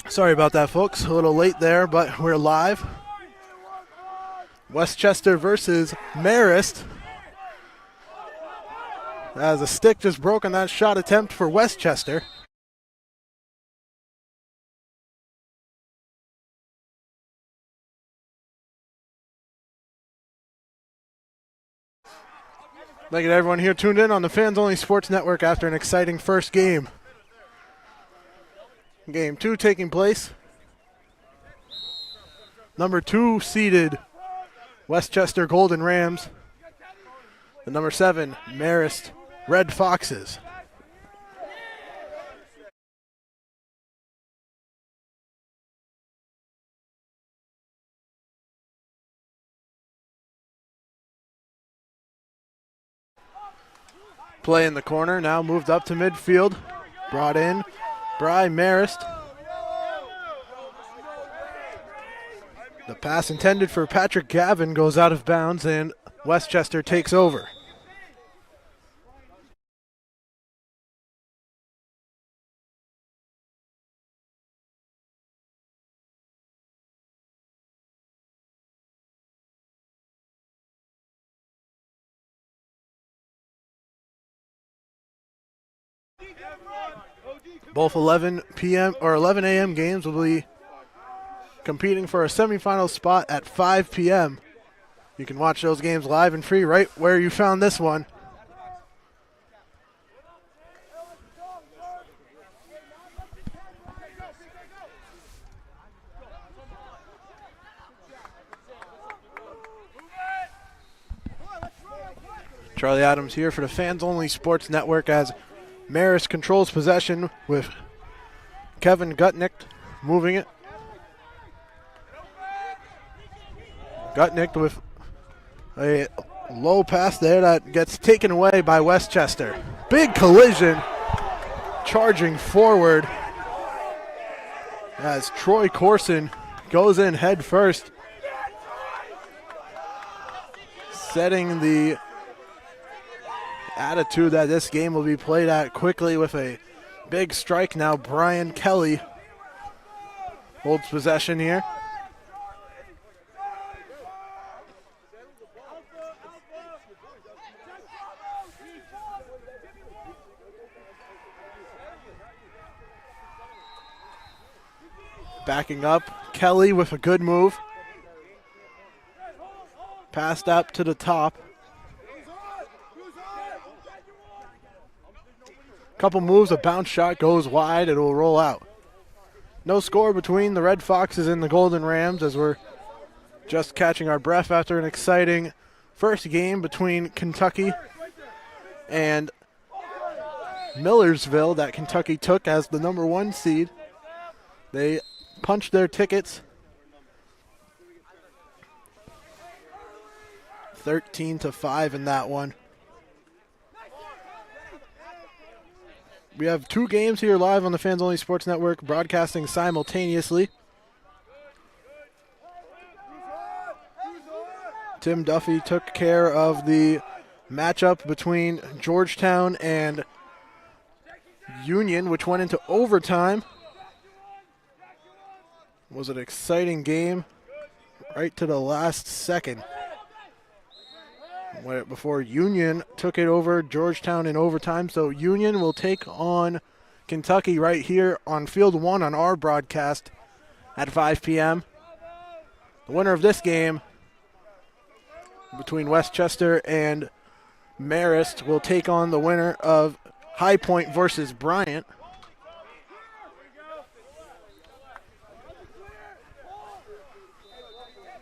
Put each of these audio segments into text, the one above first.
Sorry about that, folks. A little late there, but we're live. Westchester versus Marist. As a stick just broke on that shot attempt for Westchester. Thank you to everyone here tuned in on the Fans Only Sports Network after an exciting first game. Game 2 taking place. Number 2 seeded Westchester Golden Rams. The number 7 Marist Red Foxes. Play in the corner, now moved up to midfield. Brought in Bry Marist. The pass intended for Patrick Gavin goes out of bounds and Westchester takes over. Both 11 p.m. or 11 a.m. games will be competing for a semifinal spot at 5 p.m. You can watch those games live and free right where you found this one. Charlie Adams here for the Fans Only Sports Network as Marist controls possession with Kevin Gutnick moving it. Gutnick with a low pass there that gets taken away by Westchester. Big collision charging forward as Troy Corson goes in head first, setting the attitude that this game will be played at quickly with a big strike. Now Brian Kelly holds possession here. Backing up, Kelly with a good move. Passed up to the top. Couple moves, a bounce shot goes wide, it will roll out. No score between the Red Foxes and the Golden Rams as we're just catching our breath after an exciting first game between Kentucky and Millersville that Kentucky took as the number 1 seed. They punched their tickets 13-5 in that one. We have 2 games here live on the Fans Only Sports Network, broadcasting simultaneously. Tim Duffy took care of the matchup between Georgetown and Union, which went into overtime. It was an exciting game right to the last second, before Union took it over Georgetown in overtime. So Union will take on Kentucky right here on Field 1 on our broadcast at 5 p.m. The winner of this game between Westchester and Marist will take on the winner of High Point versus Bryant.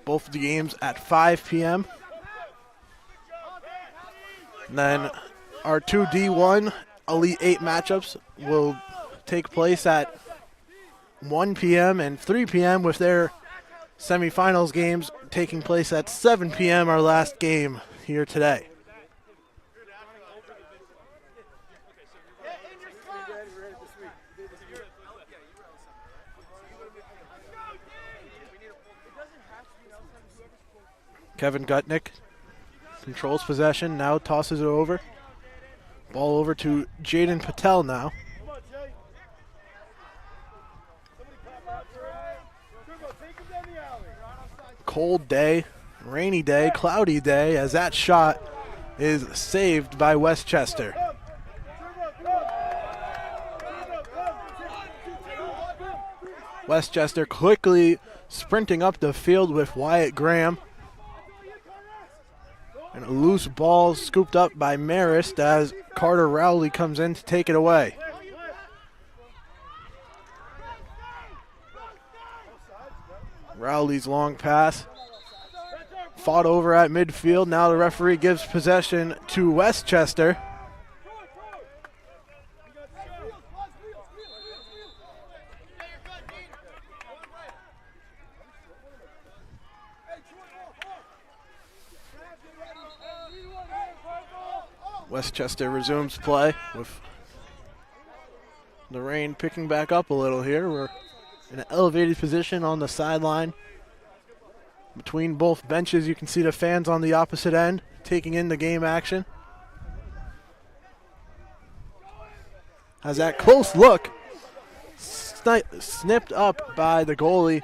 Both of the games at 5 p.m. And then our 2 D1 Elite 8 matchups will take place at 1 p.m. and 3 p.m. with their semifinals games taking place at 7 p.m. our last game here today. Kevin Gutnick controls possession, now tosses it over. Ball over to Jaden Patel now. cold day, rainy day, cloudy day, as that shot is saved by Westchester. Westchester quickly sprinting up the field with Wyatt Graham. And a loose ball scooped up by Marist as Carter Rowley comes in to take it away. Rowley's long pass fought over at midfield. Now the referee gives possession to Westchester. Westchester resumes play with the rain picking back up a little here. We're in an elevated position on the sideline. Between both benches, you can see the fans on the opposite end taking in the game action. Has that close look snipped up by the goalie.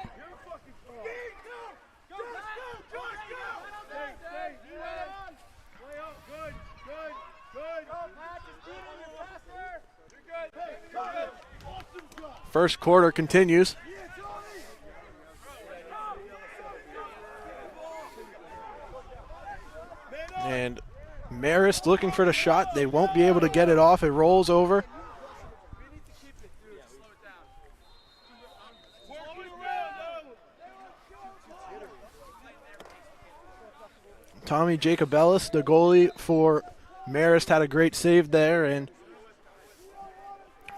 First quarter continues. And Marist looking for the shot. They won't be able to get it off. It rolls over. Tommy Jacobellis, the goalie for Marist, had a great save there, and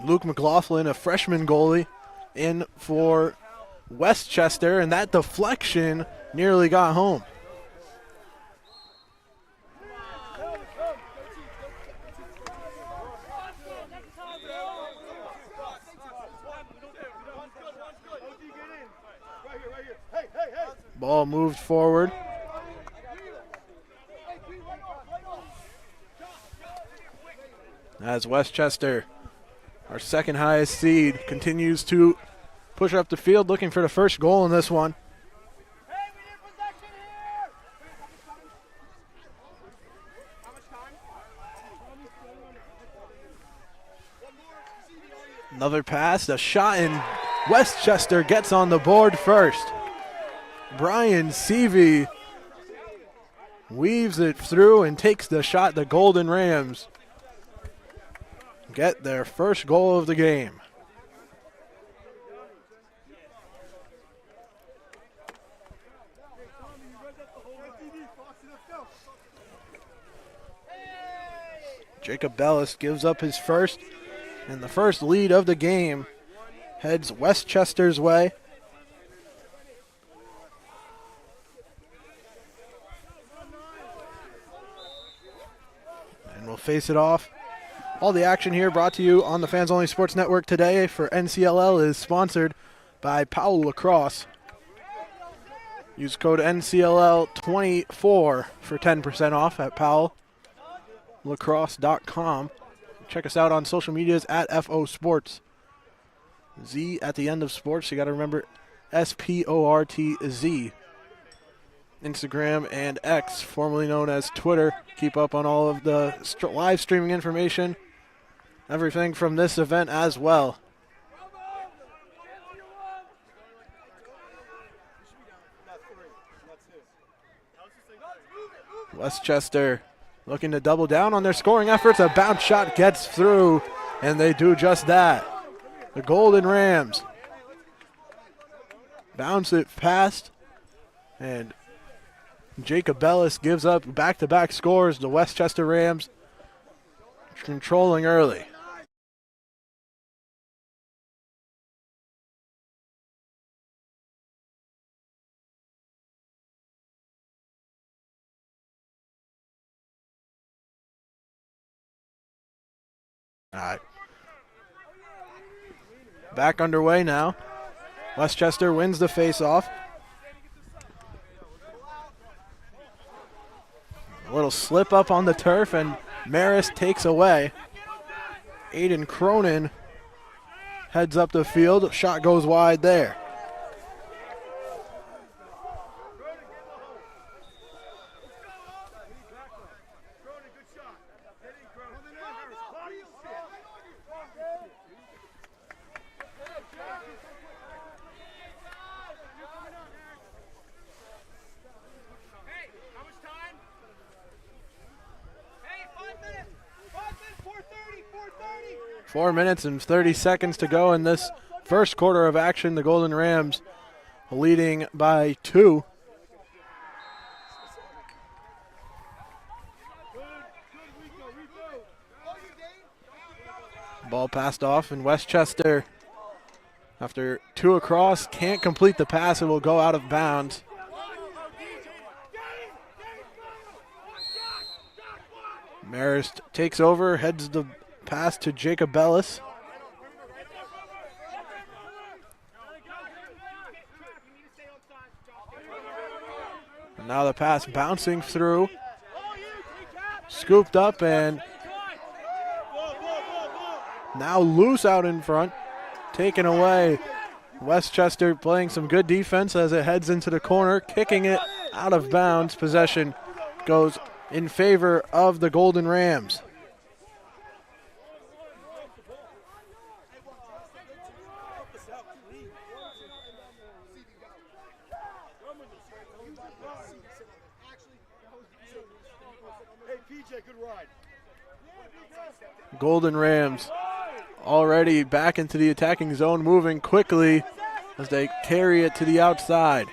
Luke McLaughlin, a freshman goalie, in for Westchester, and that deflection nearly got home. Ball moved forward. As Westchester, our second highest seed, continues to push up the field looking for the first goal in this one. Another pass, the shot, and Westchester gets on the board first. Brian Seavey weaves it through and takes the shot. The Golden Rams get their first goal of the game. Jacob Bellis gives up his first, and the first lead of the game heads Westchester's way. And we'll face it off. All the action here brought to you on the Fans Only Sports Network today for NCLL is sponsored by Powell Lacrosse. Use code NCLL24 for 10% off at powelllacrosse.com. Check us out on social medias at FO Sports. Z at the end of sports. You got to remember SPORTZ. Instagram and X, formerly known as Twitter. Keep up on all of the live streaming information. Everything from this event as well. Westchester looking to double down on their scoring efforts. A bounce shot gets through, and they do just that. The Golden Rams bounce it past, and Jacob Bellis gives up back-to-back scores. The Westchester Rams controlling early. All right. Back underway now. Westchester wins the face-off. A little slip up on the turf, and Marist takes away. Aiden Cronin heads up the field. Shot goes wide there. 4 minutes and 30 seconds to go in this first quarter of action. The Golden Rams leading by 2. Ball passed off, and Westchester, after 2 across, can't complete the pass. It will go out of bounds. Marist takes over, heads the pass to Jacob Bellis. And now the pass bouncing through. Scooped up and now loose out in front. Taken away. Westchester playing some good defense as it heads into the corner, kicking it out of bounds. Possession goes in favor of the Golden Rams. Golden Rams already back into the attacking zone, moving quickly as they carry it to the outside.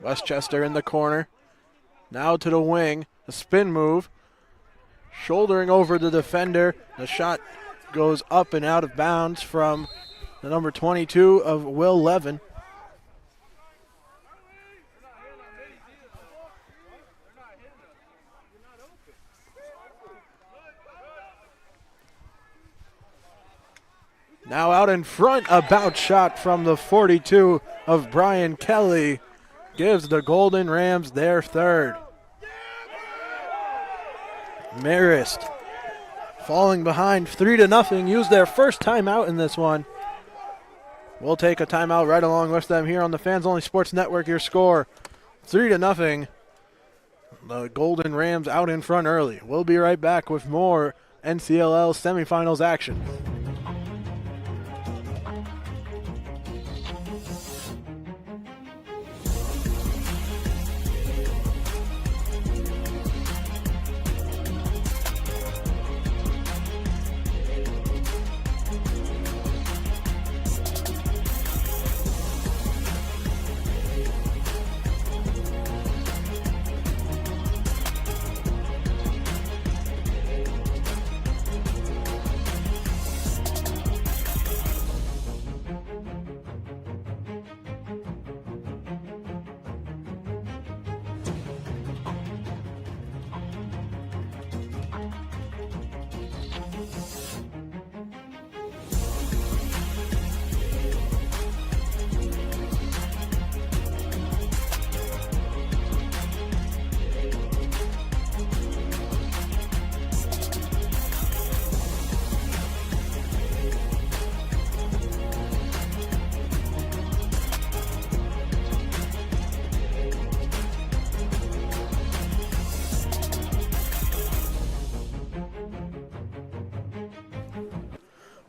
Westchester in the corner. Now to the wing. A spin move. Shouldering over the defender. The shot goes up and out of bounds from the number 22 of Will Levin. Now out in front, a bounce shot from the 42 of Brian Kelly gives the Golden Rams their third. Marist falling behind 3-0, used their first timeout in this one. We'll take a timeout right along with them here on the Fans Only Sports Network. Your score 3-0. The Golden Rams out in front early. We'll be right back with more NCLL semifinals action.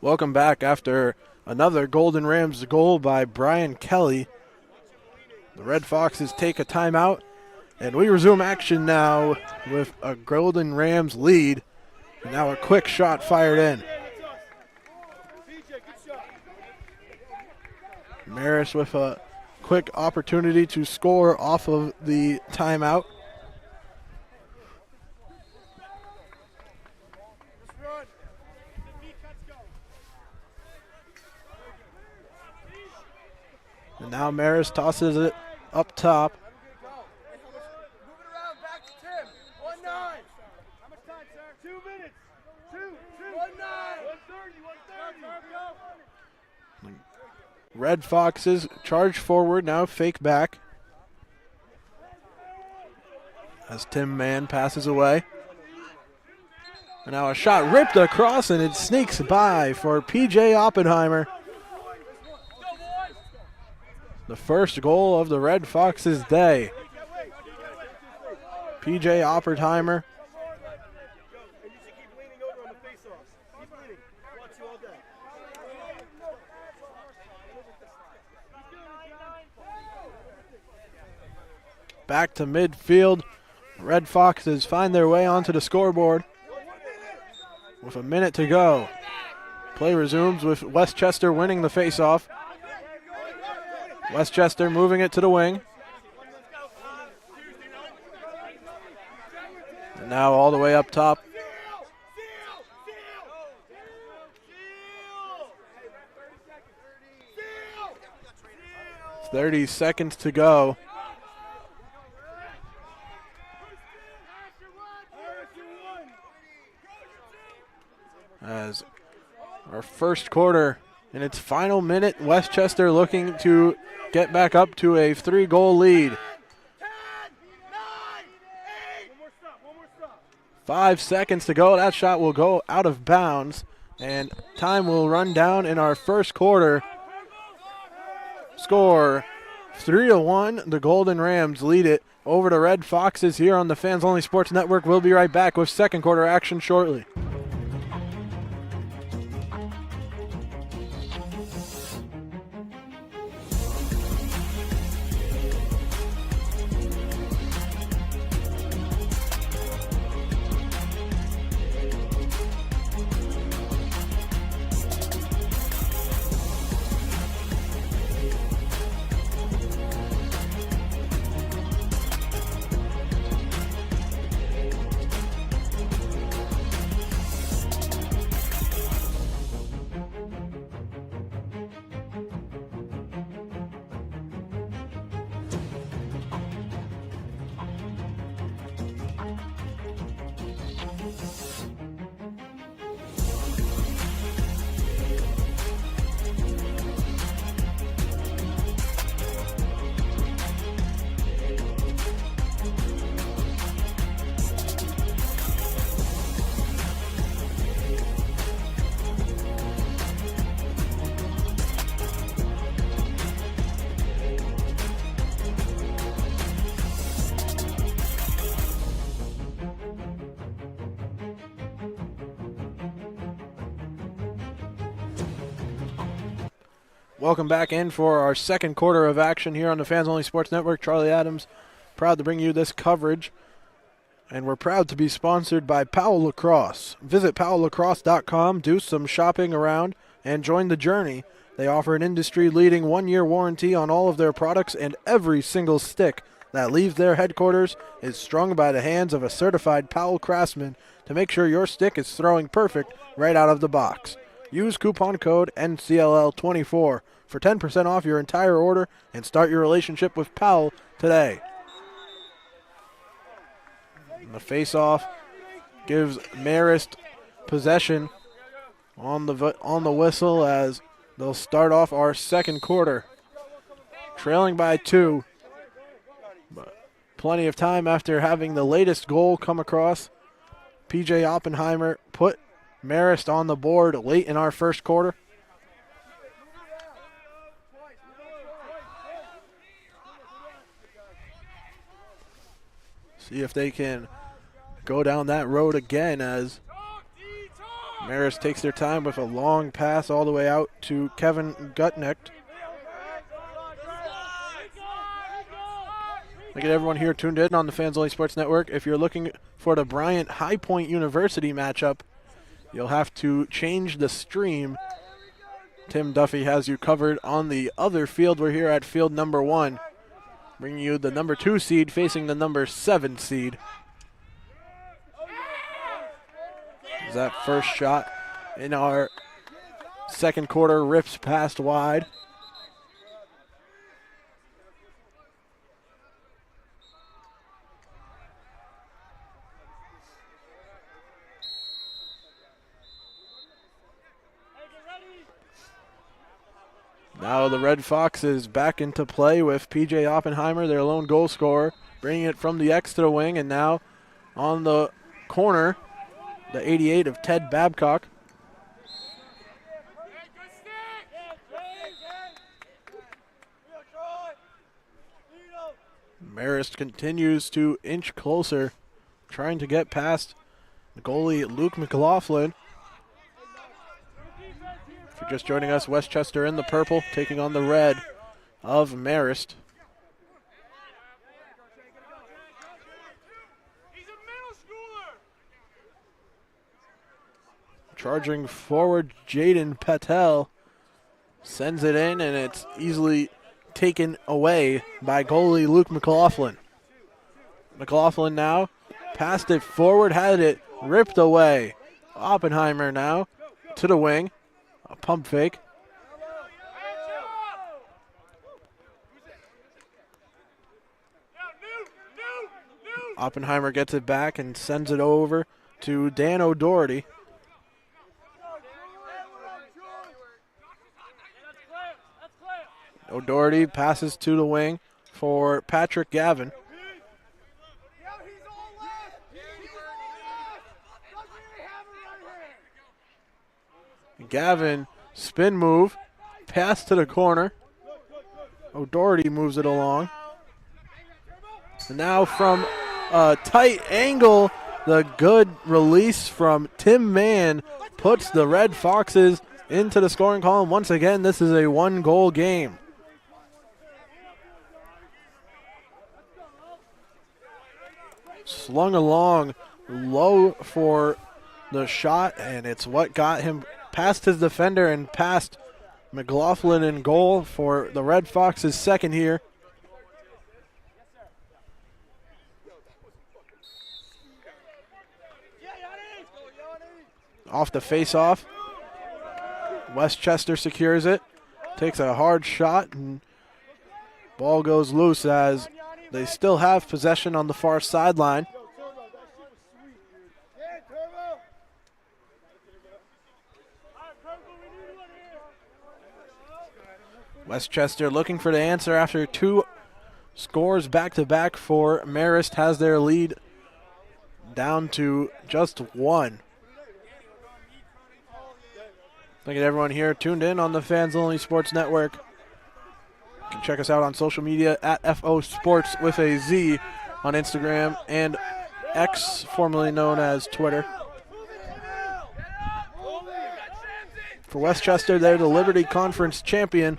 Welcome back after another Golden Rams goal by Brian Kelly. The Red Foxes take a timeout, and we resume action now with a Golden Rams lead. And now a quick shot fired in. Marist with a quick opportunity to score off of the timeout. And now Marist tosses it up top. Red Foxes charge forward, now fake back. As Tim Mann passes away. And now a shot ripped across, and it sneaks by for P.J. Oppenheimer. The first goal of the Red Foxes' day. P.J. Oppenheimer back to midfield. Red Foxes find their way onto the scoreboard with a minute to go. Play resumes with Westchester winning the faceoff. Westchester moving it to the wing. And now all the way up top. 30 seconds to go. As our first quarter in its final minute, Westchester looking to get back up to a 3-goal lead. 5 seconds to go. That shot will go out of bounds, and time will run down in our first quarter. Score 3-1. The Golden Rams lead it over the Red Foxes here on the Fans Only Sports Network. We'll be right back with second quarter action shortly. Welcome back in for our second quarter of action here on the Fans Only Sports Network. Charlie Adams, proud to bring you this coverage. And we're proud to be sponsored by Powell Lacrosse. Visit powelllacrosse.com, do some shopping around, and join the journey. They offer an industry-leading 1-year warranty on all of their products, and every single stick that leaves their headquarters is strung by the hands of a certified Powell craftsman to make sure your stick is throwing perfect right out of the box. Use coupon code NCLL24 for 10% off your entire order and start your relationship with Powell today. And the face-off gives Marist possession on the whistle as they'll start off our second quarter. Trailing by 2. But plenty of time after having the latest goal come across. PJ Oppenheimer put Marist on the board late in our first quarter. See if they can go down that road again as Marist takes their time with a long pass all the way out to Kevin Gutnecht. Look at everyone here tuned in on the Fans Only Sports Network. If you're looking for the Bryant High Point University matchup, you'll have to change the stream. Tim Duffy has you covered on the other field. We're here at field number 1, bringing you the number 2 seed facing the number 7 seed. That first shot in our second quarter rips past wide. Now the Red Foxes back into play with PJ Oppenheimer, their lone goal scorer, bringing it from the X to the wing, and now on the corner, the 88 of Ted Babcock. Marist continues to inch closer, trying to get past the goalie Luke McLaughlin. If you're just joining us, Westchester in the purple, taking on the red of Marist. Charging forward, Jaden Patel sends it in, and it's easily taken away by goalie Luke McLaughlin. McLaughlin now passed it forward, had it ripped away. Oppenheimer now to the wing. A pump fake. Oppenheimer gets it back and sends it over to Dan O'Doherty. O'Doherty passes to the wing for Patrick Gavin. Gavin, spin move, pass to the corner. O'Doherty moves it along. And now from a tight angle, the good release from Tim Mann puts the Red Foxes into the scoring column. Once again, this is a one-goal game. Slung along low for the shot, and it's what got him past his defender and past McLaughlin in goal for the Red Foxes' second here. Off the face-off. Westchester secures it. Takes a hard shot, and ball goes loose as they still have possession on the far sideline. Westchester looking for the answer after two scores back-to-back for Marist has their lead down to just one. Thank you to everyone here tuned in on the Fans Only Sports Network. You can check us out on social media at FO Sports with a Z on Instagram and X, formerly known as Twitter. For Westchester, they're the Liberty Conference champion.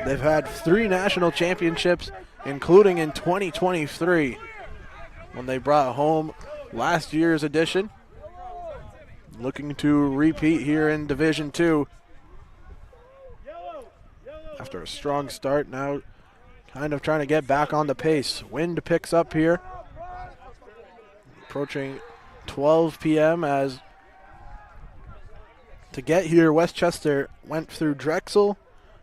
They've had 3 national championships, including in 2023 when they brought home last year's edition. Looking to repeat here in Division II. After a strong start, now kind of trying to get back on the pace. Wind picks up here. Approaching 12 p.m. as to get here, Westchester went through Drexel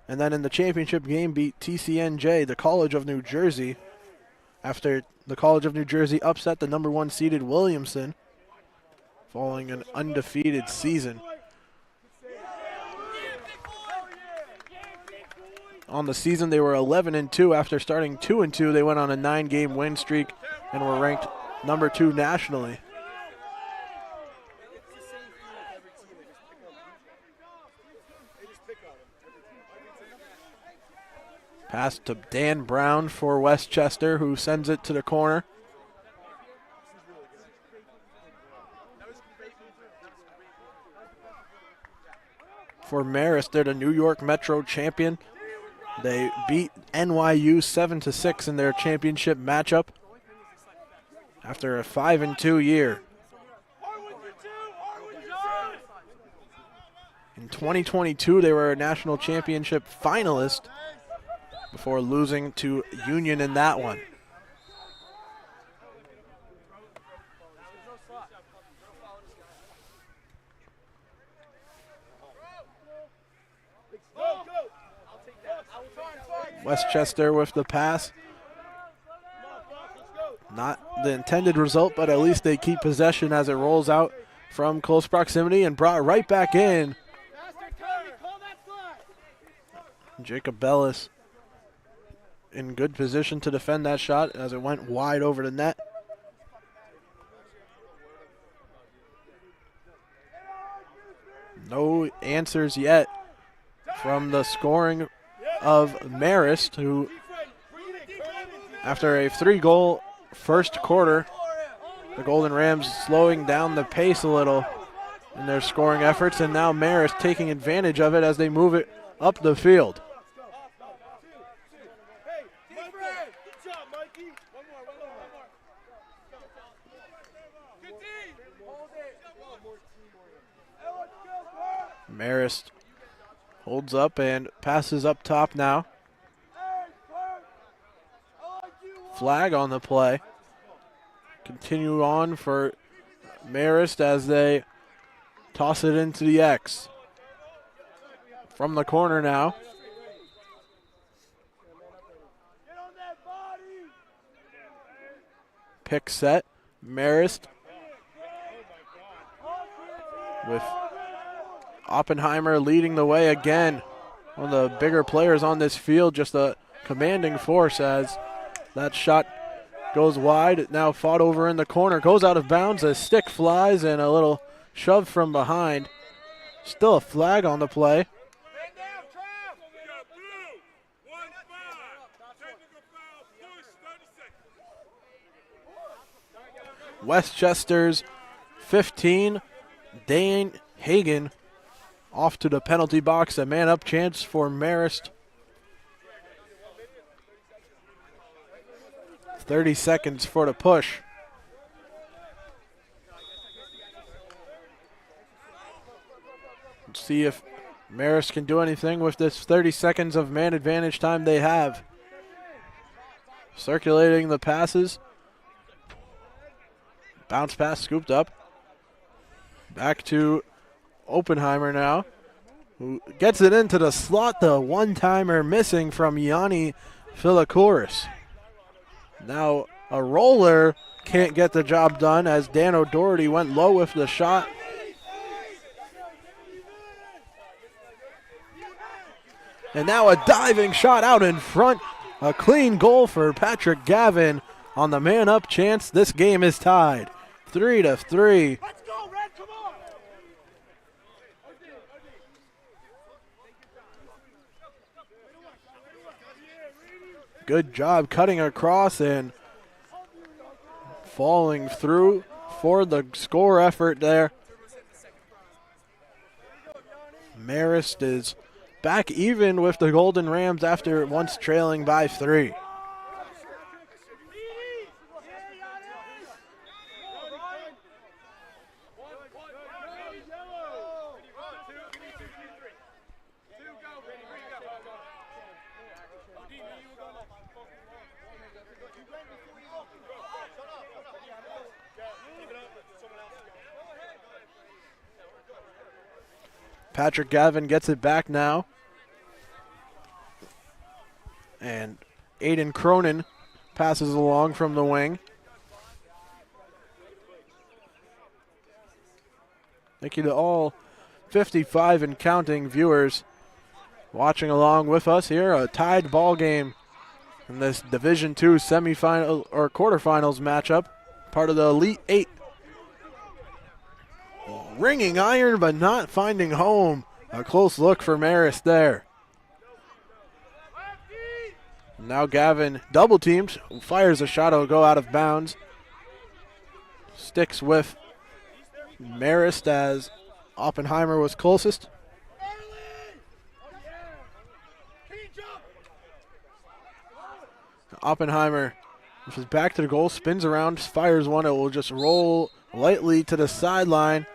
and then in the championship game beat TCNJ, the College of New Jersey, after the College of New Jersey upset the number 1 seeded Williamson, following an undefeated season. On the season, they were 11-2. After starting 2-2, they went on a 9-game win streak and were ranked number 2 nationally. Pass to Dan Brown for Westchester, who sends it to the corner. For Marist, they're the New York Metro champion. They beat NYU 7-6 in their championship matchup after a 5-2 year. In 2022, they were a national championship finalist before losing to Union in that one. Westchester with the pass. Not the intended result, but at least they keep possession as it rolls out from close proximity and brought right back in. Jacob Bellis in good position to defend that shot as it went wide over the net. No answers yet from the scoring of Marist, who, after a 3-goal first quarter, the Golden Rams slowing down the pace a little in their scoring efforts, and now Marist taking advantage of it as they move it up the field. Marist holds up and passes up top now. Flag on the play. Continue on for Marist as they toss it into the X. From the corner now. Pick set. Marist with Oppenheimer leading the way again. One of the bigger players on this field, just a commanding force as that shot goes wide. Now fought over in the corner, goes out of bounds. A stick flies and a little shove from behind. Still a flag on the play. Westchester's 15, Dane Hagan off to the penalty box. A man-up chance for Marist. 30 seconds for the push. Let's see if Marist can do anything with this 30 seconds of man advantage time they have. Circulating the passes. Bounce pass scooped up. Back to Oppenheimer now, who gets it into the slot. The one-timer missing from Yanni Philakouris. Now a roller can't get the job done as Dan O'Doherty went low with the shot. And now a diving shot out in front. A clean goal for Patrick Gavin on the man-up chance. This game is tied 3-3. Let's go, Red, come on. Good job cutting across and falling through for the score effort there. Marist is back even with the Golden Rams after once trailing by 3. Patrick Gavin gets it back now. And Aiden Cronin passes along from the wing. Thank you to all 55 and counting viewers watching along with us here. A tied ball game in this Division II semifinal or quarterfinals matchup, part of the Elite Eight. Ringing iron, but not finding home. A close look for Marist there. Now Gavin double teams, fires a shot, it'll go out of bounds. Sticks with Marist as Oppenheimer was closest. Oppenheimer, with his back to the goal, spins around, fires one. It will just roll lightly to the sideline.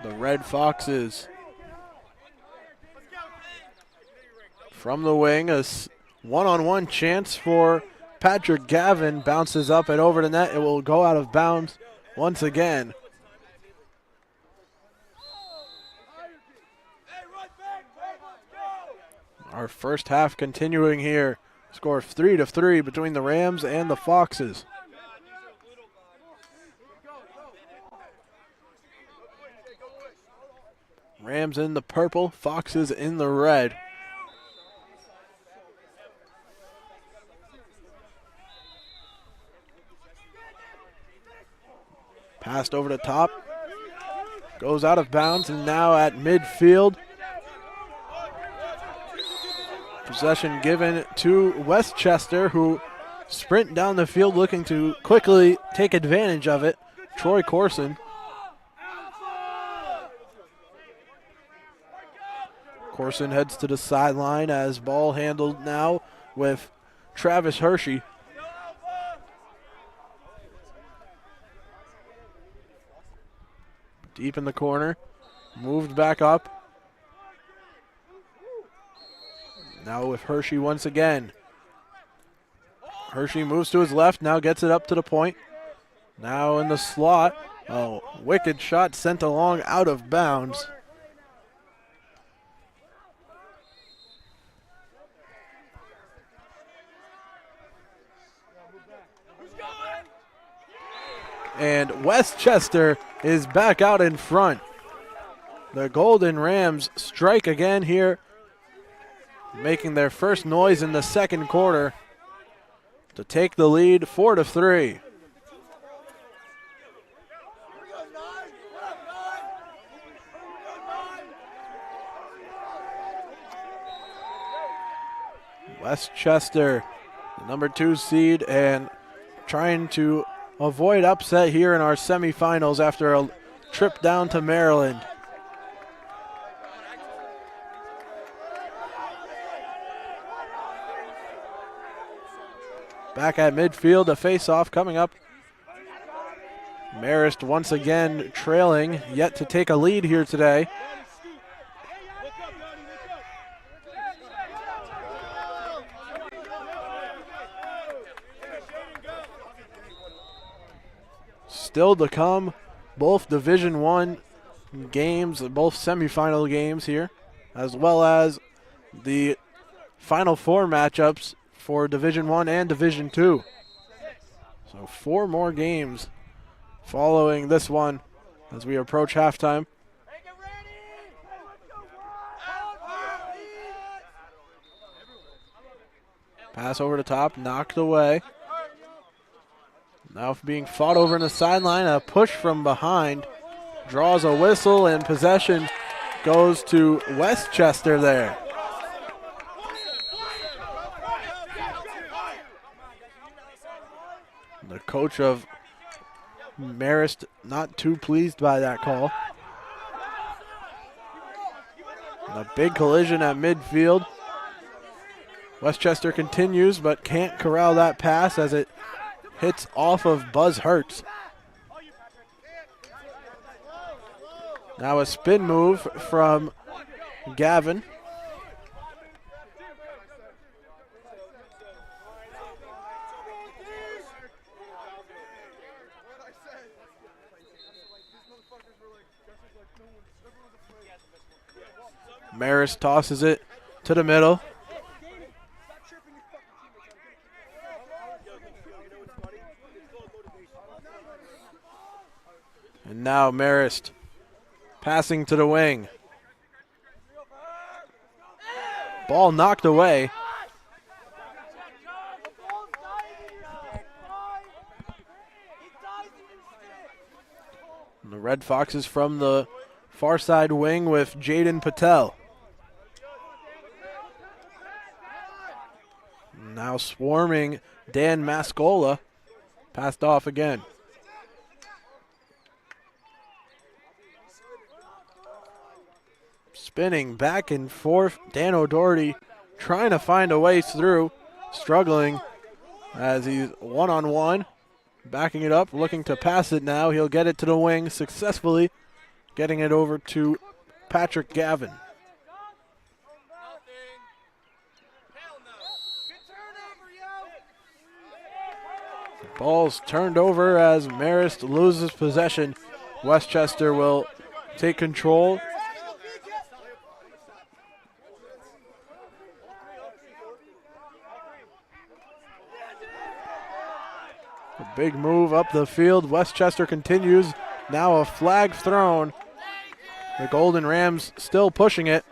The Red Foxes from the wing, a one-on-one chance for Patrick Gavin, bounces up and over the net. It will go out of bounds once again. Our first half continuing here. Score 3-3 between the Rams and the Foxes. Rams in the purple, Foxes in the red. Passed over the top. Goes out of bounds and now at midfield. Possession given to Westchester, who sprint down the field looking to quickly take advantage of it. Troy Corson. Corson heads to the sideline as ball handled now with Travis Hershey. Deep in the corner, moved back up. Now with Hershey once again. Hershey moves to his left, now gets it up to the point. Now in the slot. Oh, wicked shot sent along out of bounds. And Westchester is back out in front. The Golden Rams strike again here, making their first noise in the second quarter to take the lead 4-3. Westchester, the number 2 seed, and trying to avoid upset here in our semifinals after a trip down to Maryland. Back at midfield, a face-off coming up. Marist once again trailing, yet to take a lead here today. Still to come, both Division I games, both semifinal games here, as well as the Final Four matchups for Division I and Division II. So 4 more games following this one as we approach halftime. Pass over the top, knocked away. Now being fought over in the sideline, a push from behind. Draws a whistle and possession goes to Westchester there. The coach of Marist not too pleased by that call. And a big collision at midfield. Westchester continues but can't corral that pass as it hits off of Buzz Hertz. Now a spin move from Gavin. Marist tosses it to the middle. And now Marist passing to the wing. Ball knocked away. And the Red Foxes from the far side wing with Jaden Patel. Now swarming Dan Mascola. Passed off again. Spinning back and forth. Dan O'Doherty trying to find a way through. Struggling as he's one-on-one. Backing it up, looking to pass it now. He'll get it to the wing successfully. Getting it over to Patrick Gavin. Ball's turned over as Marist loses possession. Westchester will take control. A big move up the field. Westchester continues. Now a flag thrown. The Golden Rams still pushing it.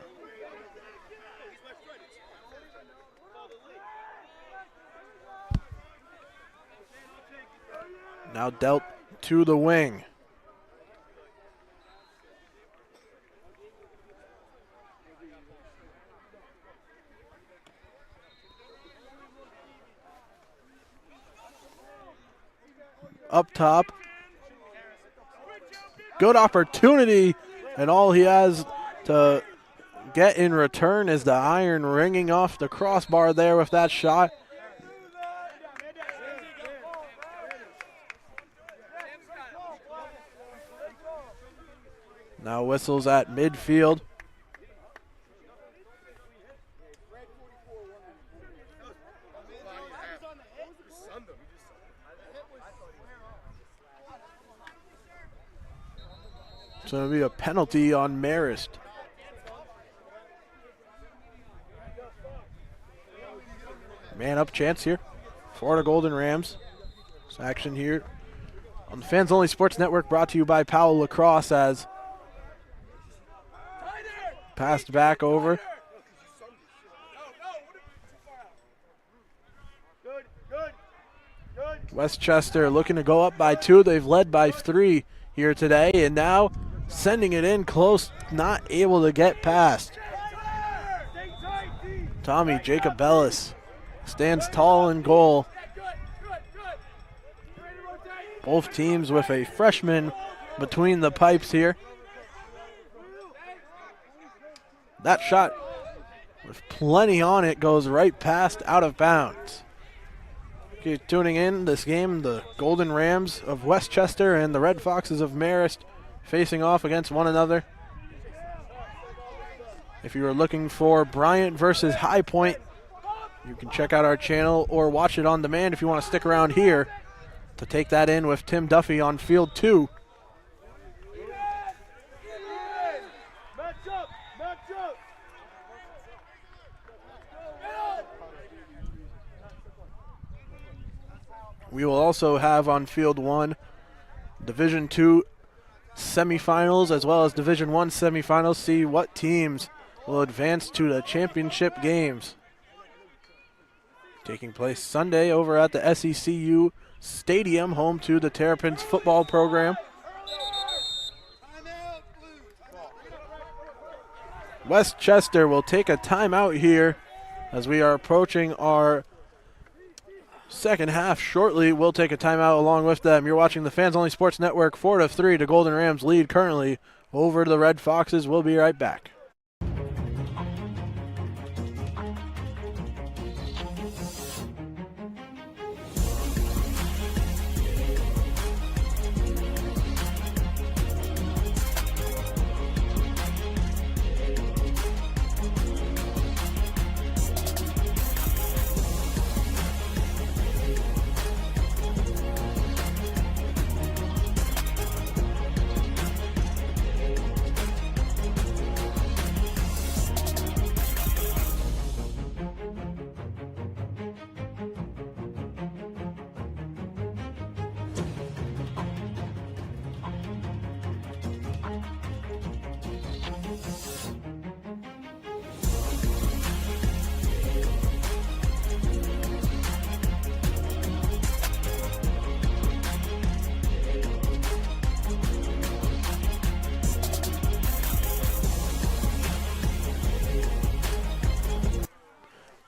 Now dealt to the wing. Up top. Good opportunity, and all he has to get in return is the iron ringing off the crossbar there with that shot. Now whistles at midfield. It's going to be a penalty on Marist. Man up chance here for the Golden Rams. This action here on the Fans Only Sports Network, brought to you by Powell Lacrosse, as passed back over. Westchester looking to go up by 2. They've led by 3 here today, and now sending it in close, not able to get past. Tommy Jacob Bellis stands tall in goal. Both teams with a freshman between the pipes here. That shot with plenty on it goes right past, out of bounds. If you're tuning in this game, the Golden Rams of Westchester and the Red Foxes of Marist facing off against one another. If you are looking for Bryant versus High Point, you can check out our channel or watch it on demand if you want to stick around here to take that in with Tim Duffy on field 2. We will also have on field 1 Division 2 semifinals as well as Division 1 semifinals. See what teams will advance to the championship games. Taking place Sunday over at the SECU Stadium, home to the Terrapins football program. Westchester will take a timeout here as we are approaching our second half shortly. We'll take a timeout along with them. You're watching the Fans Only Sports Network. 4-3, the Golden Rams lead currently over the Red Foxes. We'll be right back.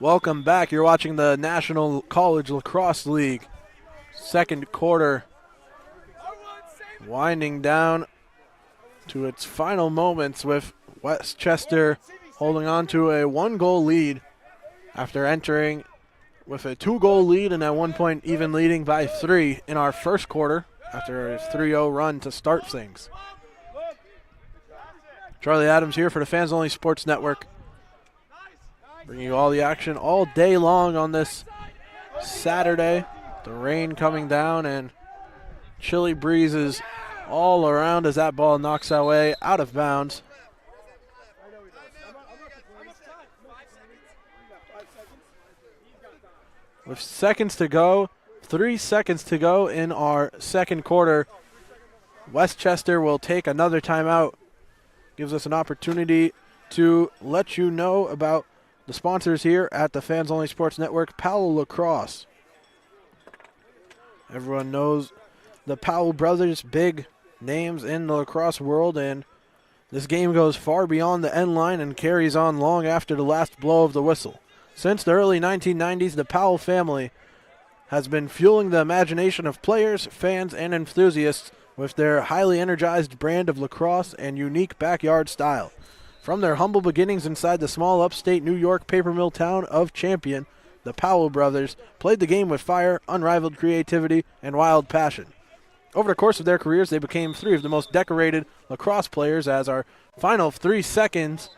Welcome back. You're watching the National College Lacrosse League. Second quarter winding down to its final moments, with Westchester holding on to a 1-goal lead after entering with a 2-goal lead and at one point even leading by 3 in our first quarter after a 3-0 run to start things. Charlie Adams here for the Fans Only Sports Network, bringing you all the action all day long on this Saturday. The rain coming down and chilly breezes all around as that ball knocks away out of bounds. With seconds to go, 3 seconds to go in our second quarter, Westchester will take another timeout. Gives us an opportunity to let you know about the sponsors here at the Fans Only Sports Network. Powell Lacrosse. Everyone knows the Powell brothers, big names in the lacrosse world, and this game goes far beyond the end line and carries on long after the last blow of the whistle. Since the early 1990s, the Powell family has been fueling the imagination of players, fans, and enthusiasts with their highly energized brand of lacrosse and unique backyard style. From their humble beginnings inside the small upstate New York paper mill town of Champion, the Powell brothers played the game with fire, unrivaled creativity, and wild passion. Over the course of their careers, they became three of the most decorated lacrosse players as our final 3 seconds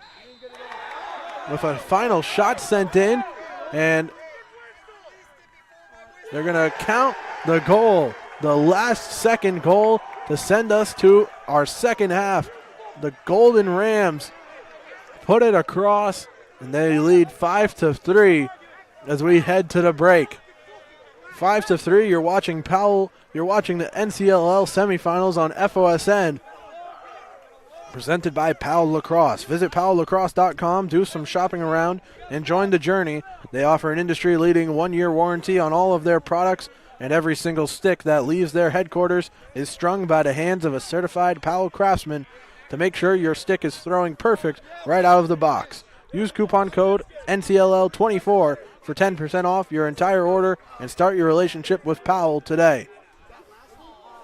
with a final shot sent in, and they're going to count the goal, the last second goal to send us to our second half. The Golden Rams put it across, and they lead 5-3 as we head to the break. 5-3, you're watching Powell, you're watching the NCLL semifinals on FOSN. Presented by Powell Lacrosse. Visit powelllacrosse.com, do some shopping around, and join the journey. They offer an industry-leading 1-year warranty on all of their products, and every single stick that leaves their headquarters is strung by the hands of a certified Powell craftsman to make sure your stick is throwing perfect right out of the box. Use coupon code NCLL24 for 10% off your entire order and start your relationship with Powell today.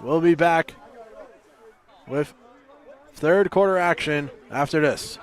We'll be back with third quarter action after this.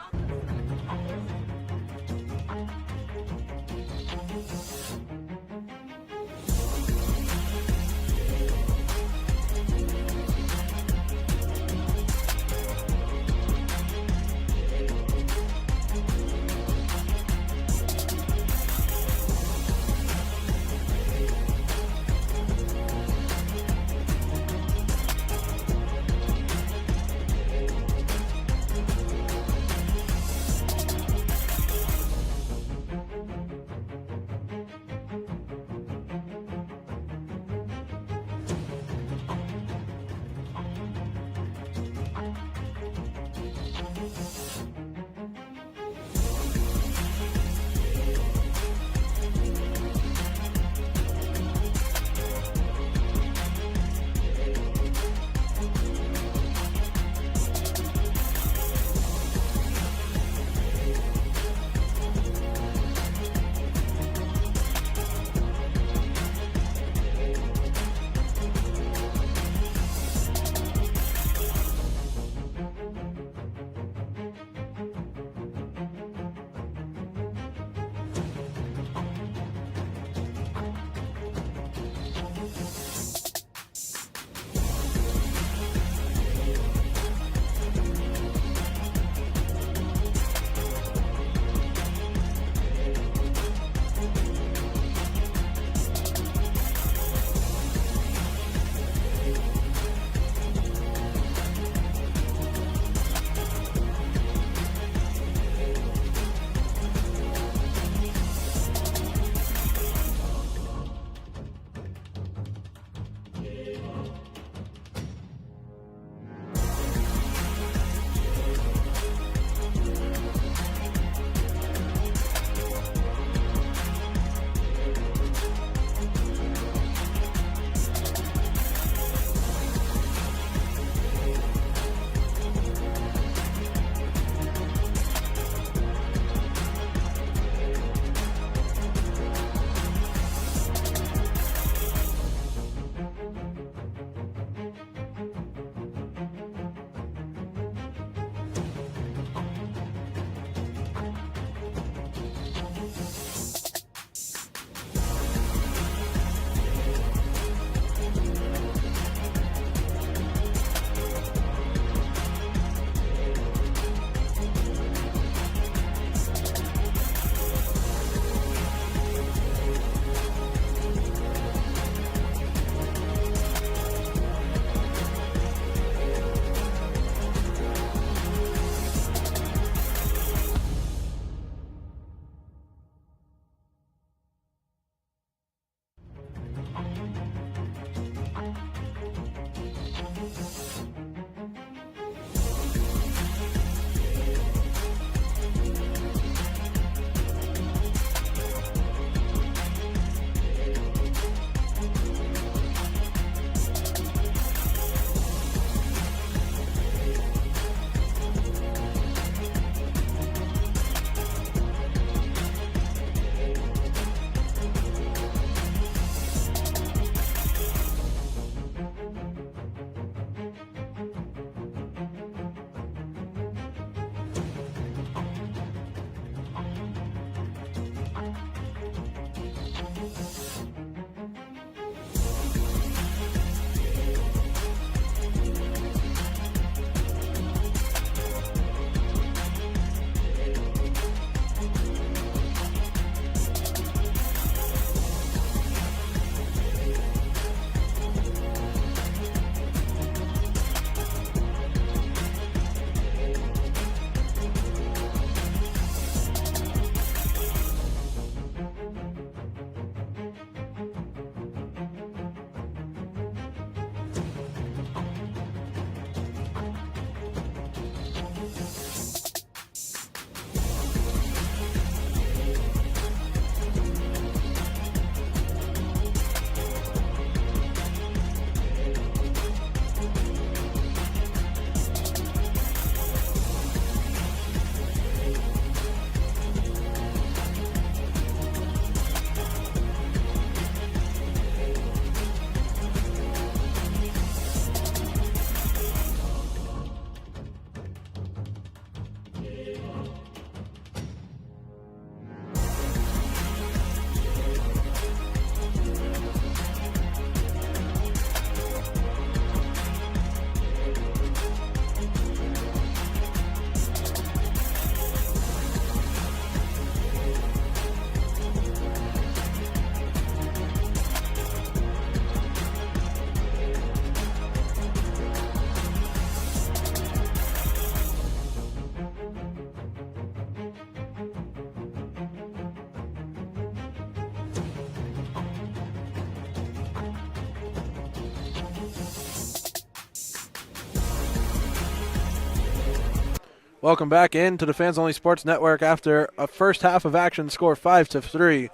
Welcome back into the Fans Only Sports Network after a first half of action, score 5-3.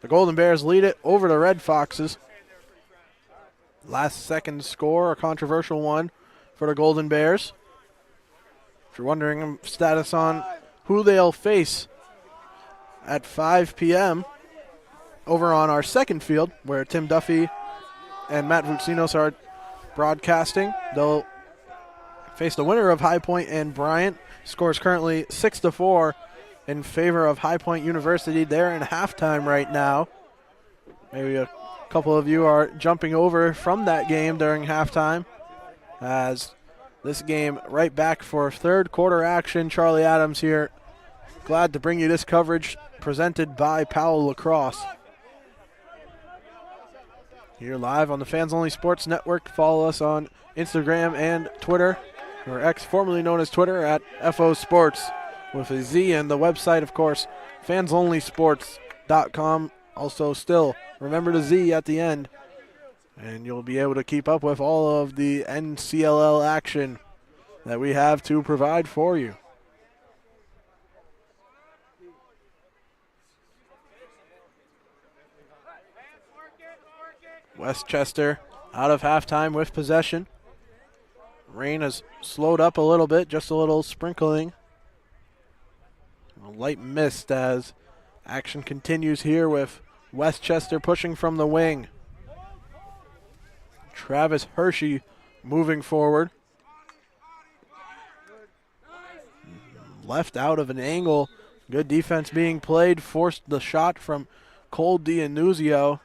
The Golden Bears lead it over the Red Foxes. Last second score, a controversial one for the Golden Bears. If you're wondering status on who they'll face at 5 p.m. over on our second field, where Tim Duffy and Matt Vutsinos are broadcasting, they'll face the winner of High Point and Bryant. Scores currently 6-4 in favor of High Point University. They're in halftime right now. Maybe a couple of you are jumping over from that game during halftime, as this game right back for third quarter action. Charlie Adams here. Glad to bring you this coverage presented by Powell Lacrosse. Here live on the Fans Only Sports Network. Follow us on Instagram and Twitter, or X, formerly known as Twitter, at FO Sports with a Z, and the website, of course, fansonlysports.com. Also, still, remember the Z at the end, and you'll be able to keep up with all of the NCLL action that we have to provide for you. Westchester out of halftime with possession. Rain has slowed up a little bit, just a little sprinkling. A light mist as action continues here with Westchester pushing from the wing. Travis Hershey moving forward. Left out of an angle. Good defense being played. Forced the shot from Cole D'Annunzio.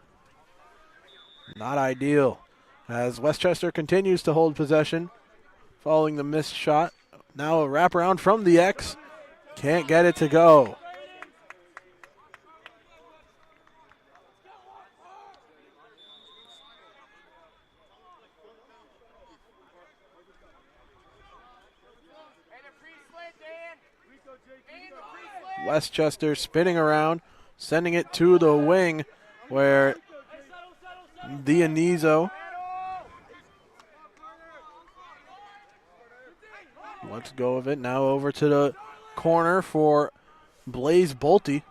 Not ideal as Westchester continues to hold possession. Following the missed shot. Now a wraparound from the X. Can't get it to go. Westchester spinning around, sending it to the wing where D'Annunzio lets go of it. Now over to the corner for Blaze Bolte.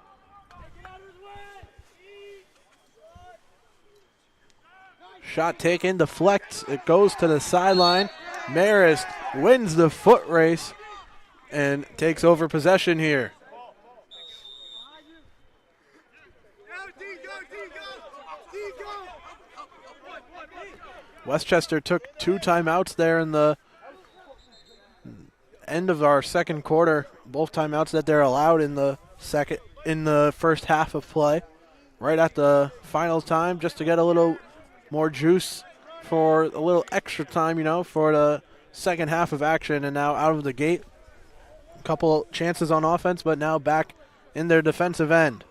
Shot taken, deflects. It goes to the sideline. Marist wins the foot race and takes over possession here. Westchester took 2 timeouts there in the end of our second quarter. Both timeouts that they're allowed in the first half of play. Right at the final time, just to get a little more juice for a little extra time, for the second half of action. And now out of the gate, a couple chances on offense, but now back in their defensive end.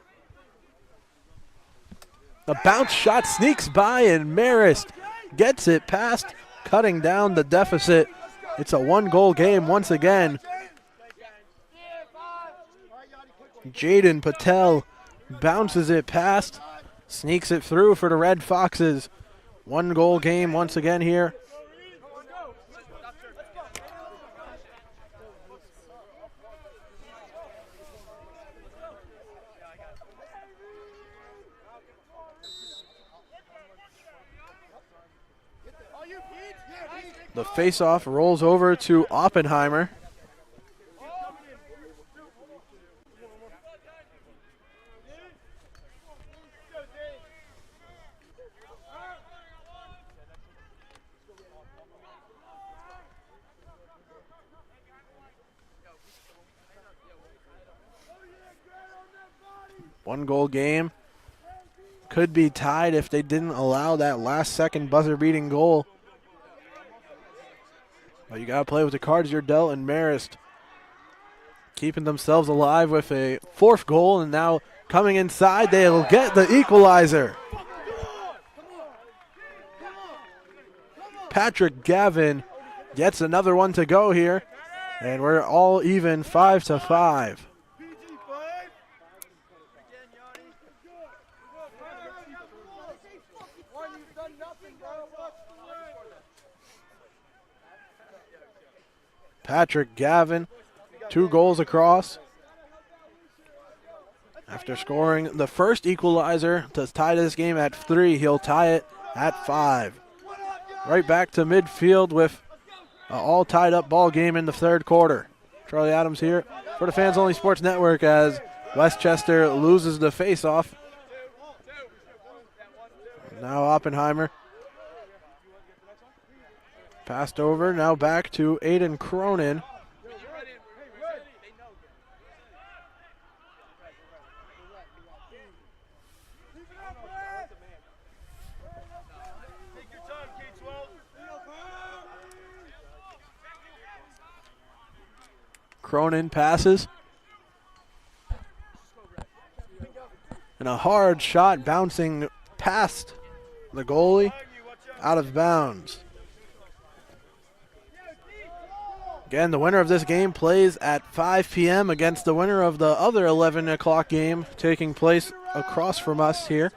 A bounce shot sneaks by, and Marist gets it past, cutting down the deficit. It's a 1-goal game once again. Jaden Patel bounces it past, sneaks it through for the Red Foxes. 1-goal game once again here. The face-off rolls over to Oppenheimer. 1-goal game. Could be tied if they didn't allow that last-second buzzer-beating goal. But you got to play with the cards you're dealt, and Marist keeping themselves alive with a 4th goal, and now coming inside, they'll get the equalizer. Patrick Gavin gets another one to go here, and we're all even 5-5. Patrick Gavin, 2 goals across. After scoring the first equalizer to tie this game at 3, he'll tie it at 5. Right back to midfield with an all tied up ball game in the 3rd quarter. Charlie Adams here for the Fans Only Sports Network as Westchester loses the face-off. Now Oppenheimer. Passed over, now back to Aiden Cronin. Cronin passes. And a hard shot bouncing past the goalie, out of bounds. Again, the winner of this game plays at 5 p.m. against the winner of the other 11 o'clock game taking place across from us here.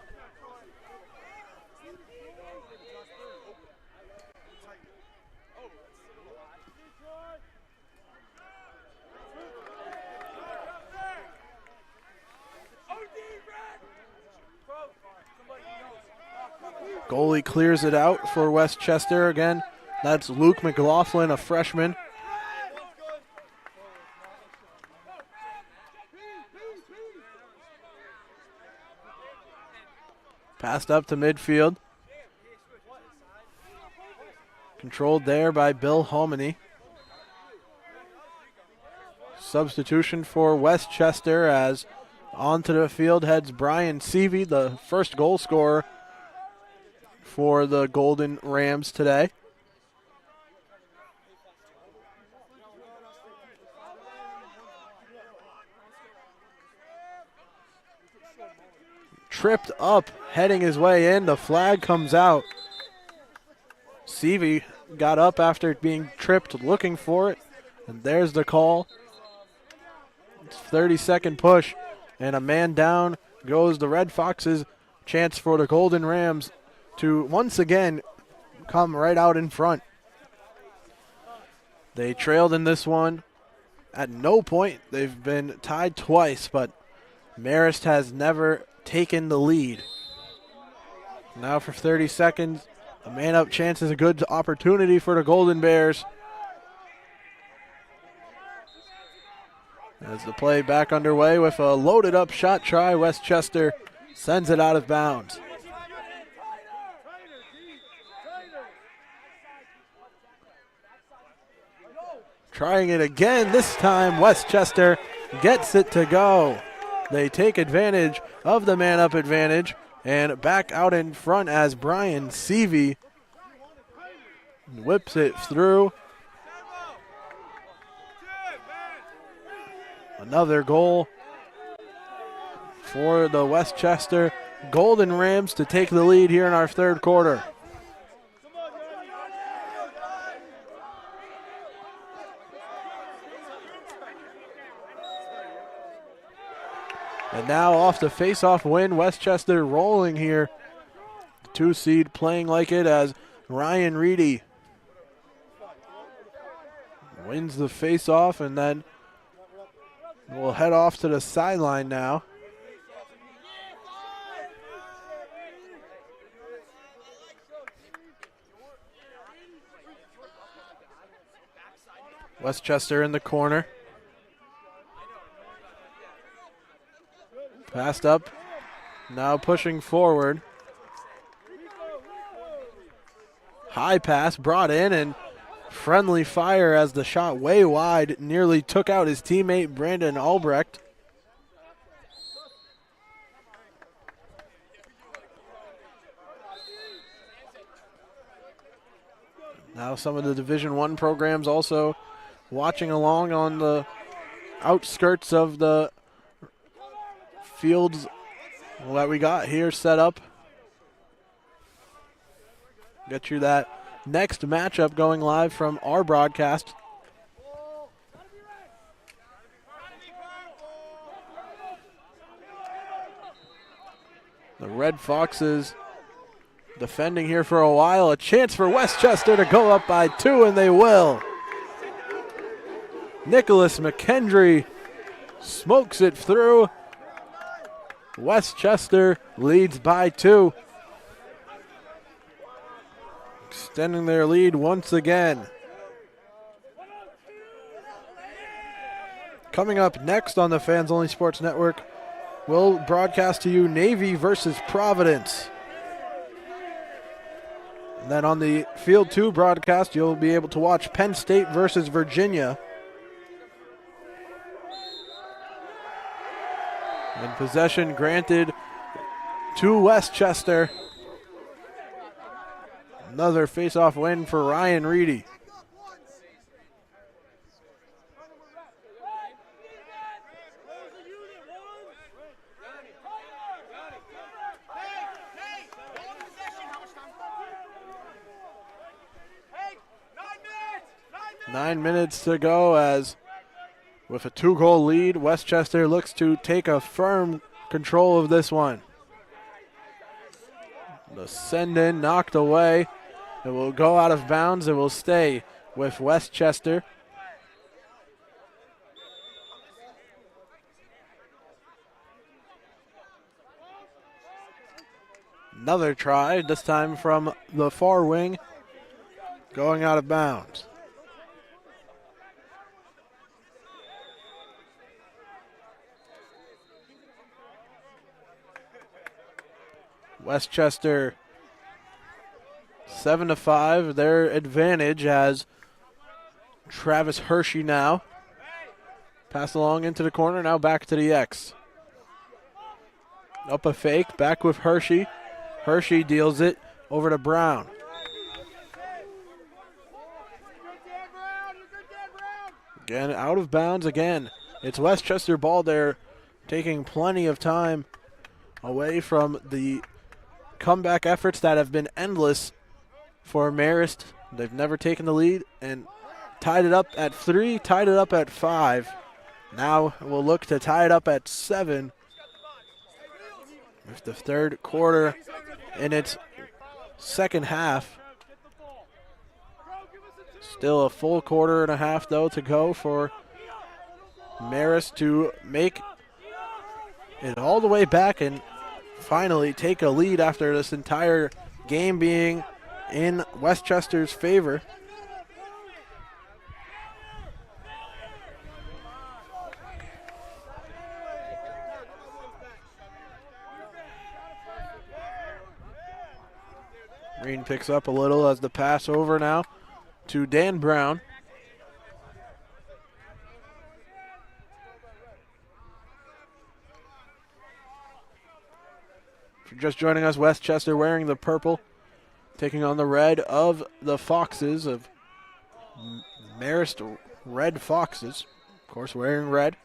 Goalie clears it out for Westchester again. That's Luke McLaughlin, a freshman. Passed up to midfield. Controlled there by Bill Hominy. Substitution for Westchester as onto the field heads Brian Seavey, the first goal scorer for the Golden Rams today. Tripped up, heading his way in. The flag comes out. Seavey got up after being tripped, looking for it. And there's the call. It's 30-second push. And a man down goes the Red Foxes. Chance for the Golden Rams to once again come right out in front. They trailed in this one. At no point they've been tied twice, but Marist has never taken the lead. Now for 30 seconds, a man-up chance is a good opportunity for the Golden Bears. As the play back underway with a loaded-up shot try, Westchester sends it out of bounds. Trying it again, this time Westchester gets it to go. They take advantage of the man-up advantage and back out in front as Brian Seavey whips it through. Another goal for the Westchester Golden Rams to take the lead here in our 3rd quarter. And now off the face-off win, Westchester rolling here. 2 seed playing like it as Ryan Reedy wins the face-off, and then we'll head off to the sideline now. Westchester in the corner. Passed up, now pushing forward. High pass brought in and friendly fire as the shot way wide nearly took out his teammate Brandon Albrecht. Now some of the Division I programs also watching along on the outskirts of the fields that we got here set up. Get you that next matchup going live from our broadcast. The Red Foxes defending here for a while. A chance for Westchester to go up by 2, and they will. Nicholas McKendry smokes it through. Westchester leads by 2. Extending their lead once again. Coming up next on the Fans Only Sports Network, we'll broadcast to you Navy versus Providence. And then on the Field 2 broadcast, you'll be able to watch Penn State versus Virginia. And possession granted to Westchester. Another face-off win for Ryan Reedy. Nine minutes to go as with a 2-goal lead, Westchester looks to take a firm control of this one. The send-in knocked away. It will go out of bounds. It will stay with Westchester. Another try, this time from the far wing, going out of bounds. Westchester 7-5, their advantage as Travis Hershey now. Pass along into the corner, now back to the X. Up a fake, back with Hershey. Hershey deals it over to Brown. Again, out of bounds again. It's Westchester ball there, taking plenty of time away from the comeback efforts that have been endless for Marist. They've never taken the lead and tied it up at 3, tied it up at 5. Now we'll look to tie it up at 7 with the third quarter in its second half. Still a full quarter and a half, though, to go for Marist to make it all the way back and finally take a lead after this entire game being in Westchester's favor. Green picks up a little as the pass over now to Dan Brown. If you're just joining us, Westchester wearing the purple, taking on the red of the Foxes, of Marist Red Foxes, of course wearing red.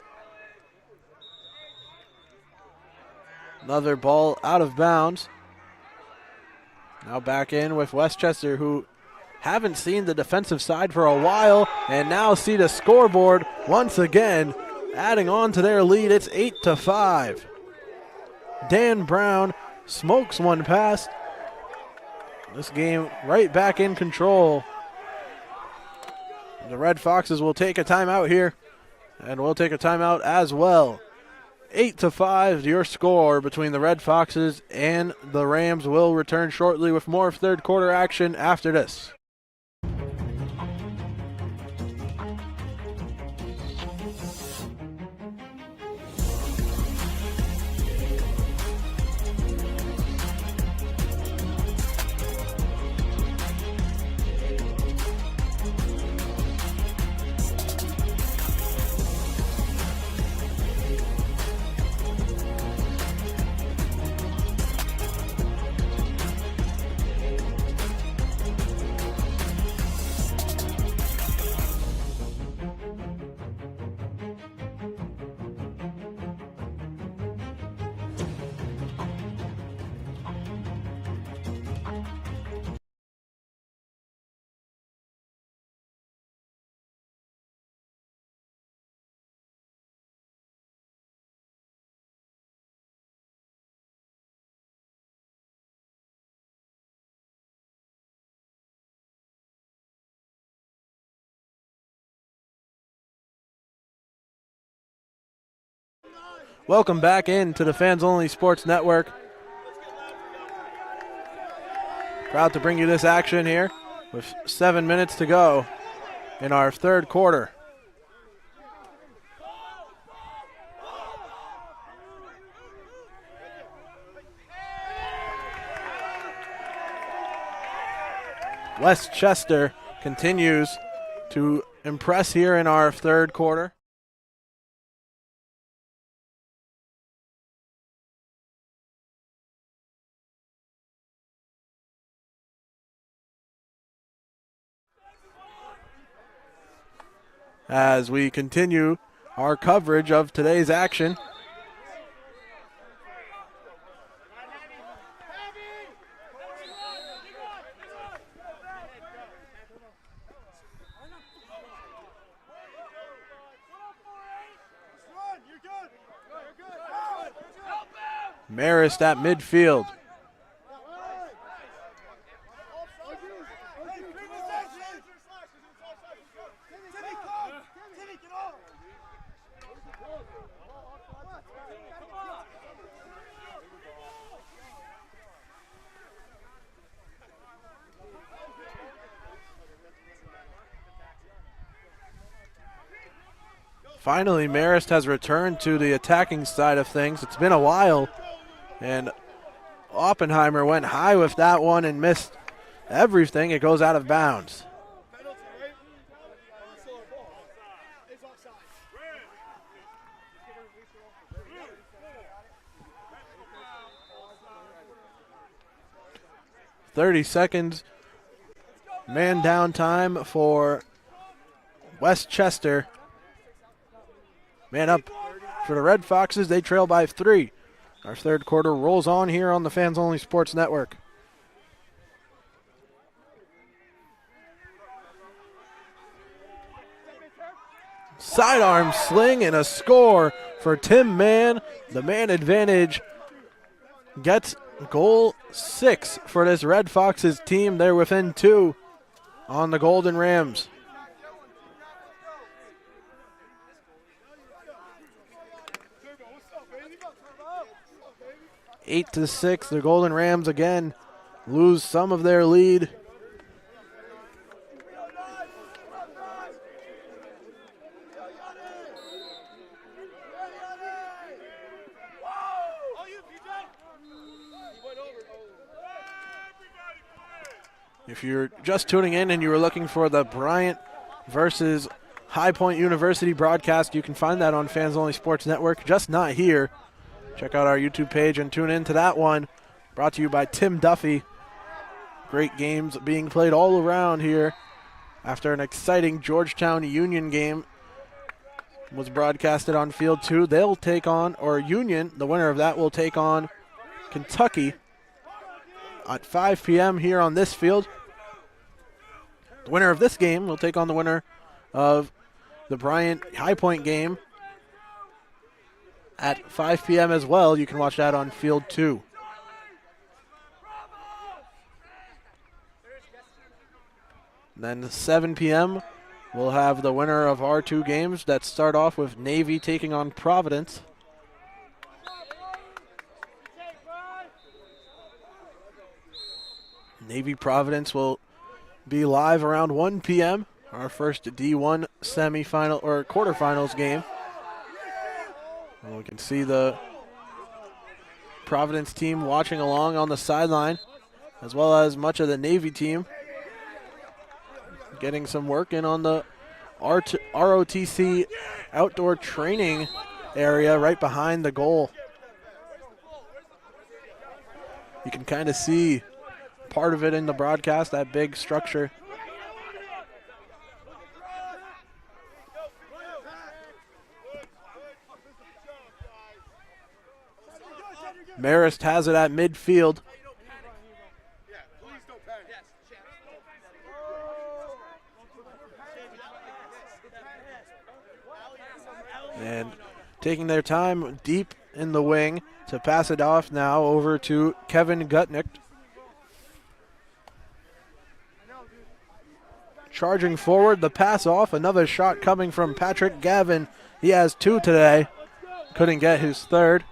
Another ball out of bounds. Now back in with Westchester, who haven't seen the defensive side for a while, and now see the scoreboard once again, adding on to their lead. It's 8-5. Dan Brown smokes one past. This game right back in control. The Red Foxes will take a timeout here, and we'll take a timeout as well. 8-5, your score between the Red Foxes and the Rams. Will return shortly with more third quarter action after this. Welcome back into the Fans Only Sports Network. Proud to bring you this action here with 7 minutes to go in our third quarter. Westchester continues to impress here in our third quarter. As we continue our coverage of today's action. Marist at midfield. Finally, Marist has returned to the attacking side of things. It's been a while, and Oppenheimer went high with that one and missed everything. It goes out of bounds. .30 man down time for Westchester. Man up for the Red Foxes. They trail by 3. Our third quarter rolls on here on the Fans Only Sports Network. Sidearm sling and a score for Tim Mann. The man advantage gets goal 6 for this Red Foxes team. They're within 2 on the Golden Rams. 8-6, the Golden Rams again lose some of their lead. If you're just tuning in and you were looking for the Bryant versus High Point University broadcast, you can find that on Fans Only Sports Network, just not here. Check out our YouTube page and tune in to that one. Brought to you by Tim Duffy. Great games being played all around here after an exciting Georgetown Union game was broadcasted on Field 2. They'll take on, or Union, the winner of that, will take on Kentucky at 5 p.m. here on this field. The winner of this game will take on the winner of the Bryant High Point game at 5 p.m. as well. You can watch that on Field 2. And then 7 p.m. we'll have the winner of our 2 games that start off with Navy taking on Providence. Navy Providence will be live around 1 p.m. Our first D1 semifinal or quarterfinals game. And we can see the Providence team watching along on the sideline, as well as much of the Navy team getting some work in on the ROTC outdoor training area right behind the goal. You can kind of see part of it in the broadcast, that big structure. Marist has it at midfield. And taking their time deep in the wing to pass it off now over to Kevin Gutnick. Charging forward, the pass off, another shot coming from Patrick Gavin. He has 2 today. couldn't get his third.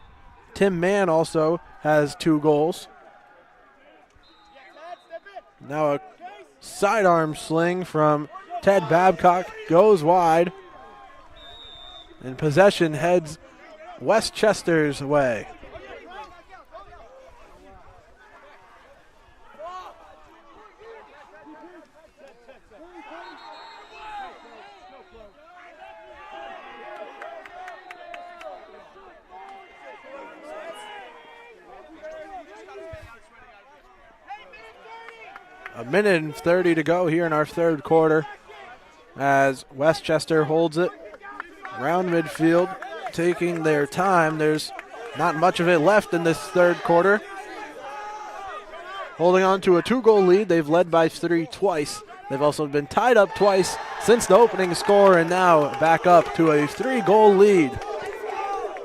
Tim Mann also has 2 goals. Now a sidearm sling from Ted Babcock goes wide. And possession heads Westchester's way. A minute and 30 to go here in our third quarter as Westchester holds it around midfield, taking their time. There's not much of it left in this third quarter. Holding on to a 2-goal lead. They've led by 3 twice. They've also been tied up twice since the opening score, and now back up to a 3-goal lead.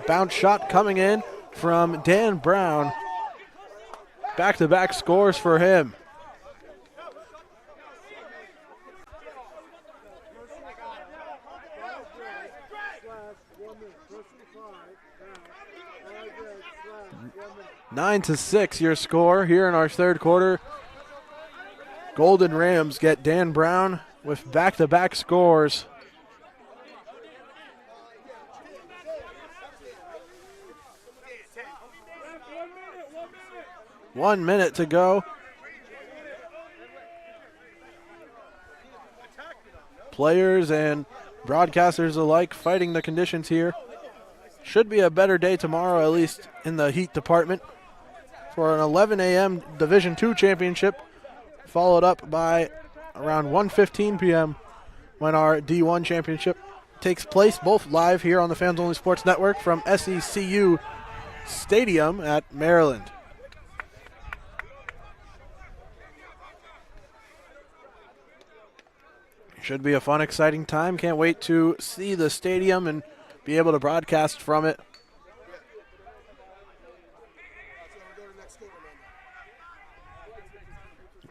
Bounce shot coming in from Dan Brown. Back-to-back scores for him. Nine to 6 your score here in our third quarter. Golden Rams get Dan Brown with back-to-back scores. One minute to go. Players and broadcasters alike fighting the conditions here. Should be a better day tomorrow, at least in the heat department, for an 11 a.m. Division II championship, followed up by around 1:15 p.m. when our D1 championship takes place, both live here on the Fans Only Sports Network from SECU Stadium at Maryland. Should be a fun, exciting time. Can't wait to see the stadium and be able to broadcast from it.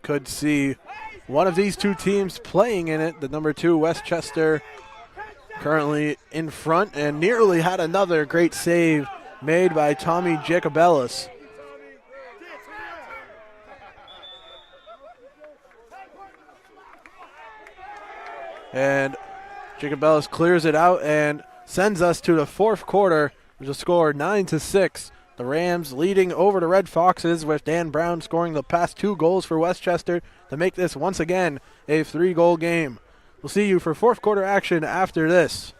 Could see one of these 2 teams playing in it. The number 2 Westchester currently in front and nearly had another great save made by Tommy Jacobellis. And Jacobellis clears it out and sends us to the fourth quarter. There's a score 9 to 6. The Rams leading over the Red Foxes, with Dan Brown scoring the past 2 goals for Westchester to make this once again a 3-goal game. We'll see you for fourth quarter action after this.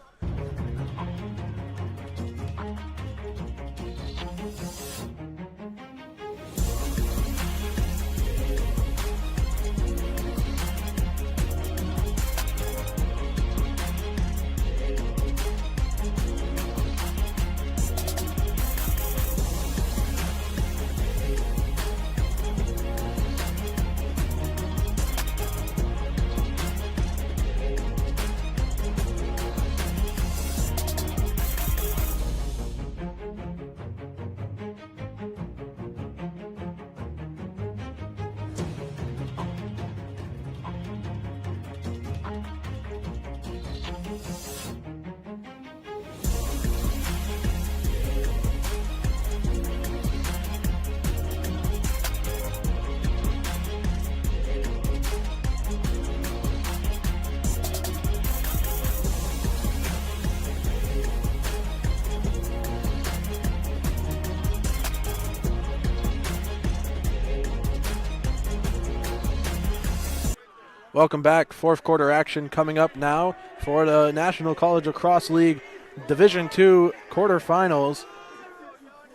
Welcome back. Fourth quarter action coming up now for the National College Lacrosse League Division II quarterfinals,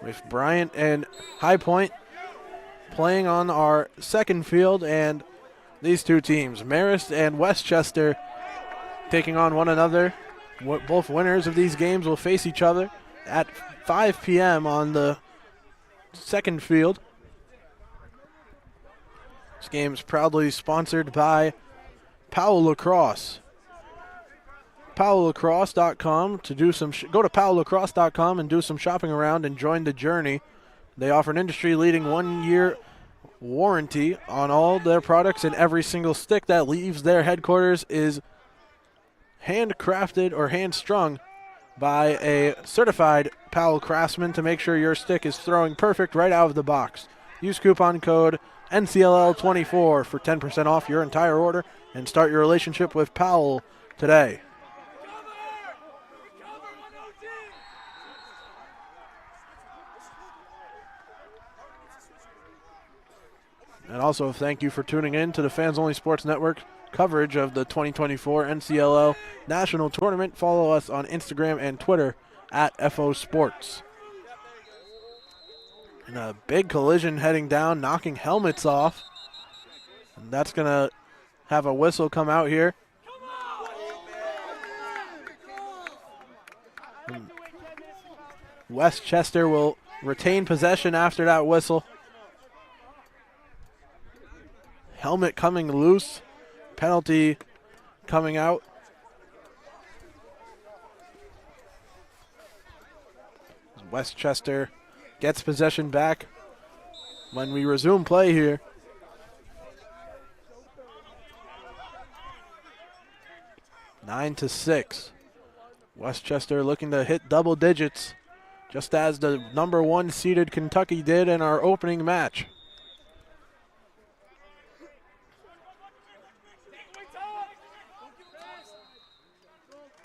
with Bryant and High Point playing on our second field, and these 2 teams, Marist and Westchester, taking on one another. Both winners of these games will face each other at 5 p.m. on the second field. This game is proudly sponsored by Powell Lacrosse. PowellLacrosse.com to do some. Go to PowellLacrosse.com and do some shopping around and join the journey. They offer an industry-leading 1-year warranty on all their products, and every single stick that leaves their headquarters is handcrafted or hand-strung by a certified Powell craftsman to make sure your stick is throwing perfect right out of the box. Use coupon code NCLL24 for 10% off your entire order and start your relationship with Powell today. And also thank you for tuning in to the Fans Only Sports Network coverage of the 2024 NCLL National Tournament. Follow us on Instagram and Twitter at FO Sports. And a big collision heading down, knocking helmets off. And that's going to have a whistle come out here. And Westchester will retain possession after that whistle. Helmet coming loose. Penalty coming out. Westchester gets possession back when we resume play here. 9-6. Westchester looking to hit double digits, just as the number 1 seeded Kentucky did in our opening match.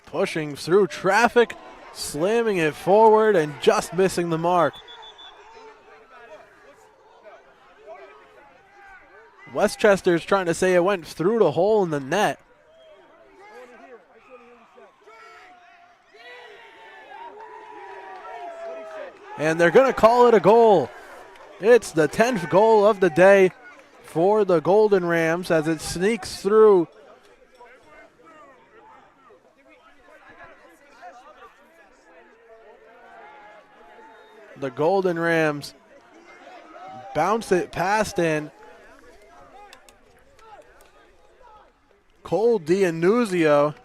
Pushing through traffic, slamming it forward and just missing the mark. Westchester's trying to say it went through the hole in the net. And they're going to call it a goal. It's the 10th goal of the day for the Golden Rams as it sneaks through. The Golden Rams bounce it past in. Cole Diannuzio.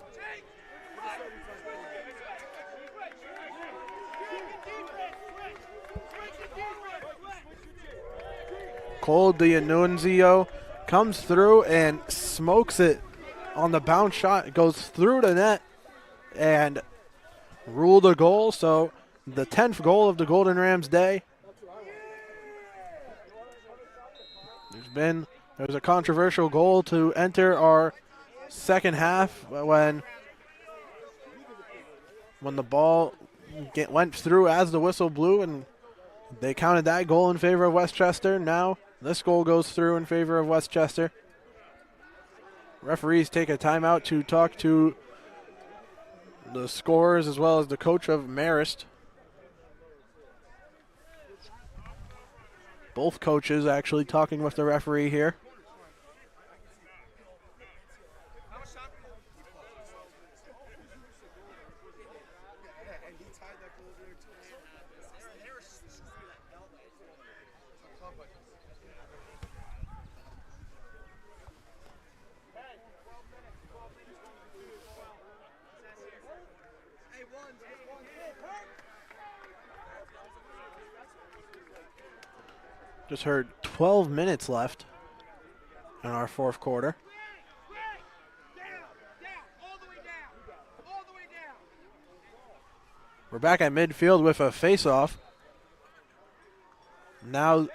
Cole Diannuzio comes through and smokes it on the bounce shot. It goes through the net and ruled a goal. So the 10th goal of the Golden Rams day. There's a controversial goal to enter our second half when the ball went through as the whistle blew, and they counted that goal in favor of Westchester. Now this goal goes through in favor of Westchester. Referees take a timeout to talk to the scorers as well as the coach of Marist. Both coaches actually talking with the referee here. Just heard 12 minutes left in our fourth quarter. We're back at midfield with a face-off. Now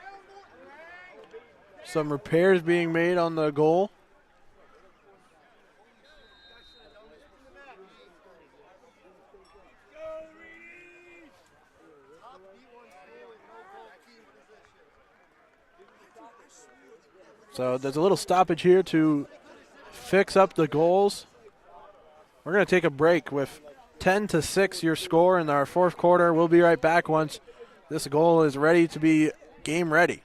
some repairs being made on the goal. So there's a little stoppage here to fix up the goals. We're going to take a break with 10-6 your score in our fourth quarter. We'll be right back once this goal is ready to be game ready.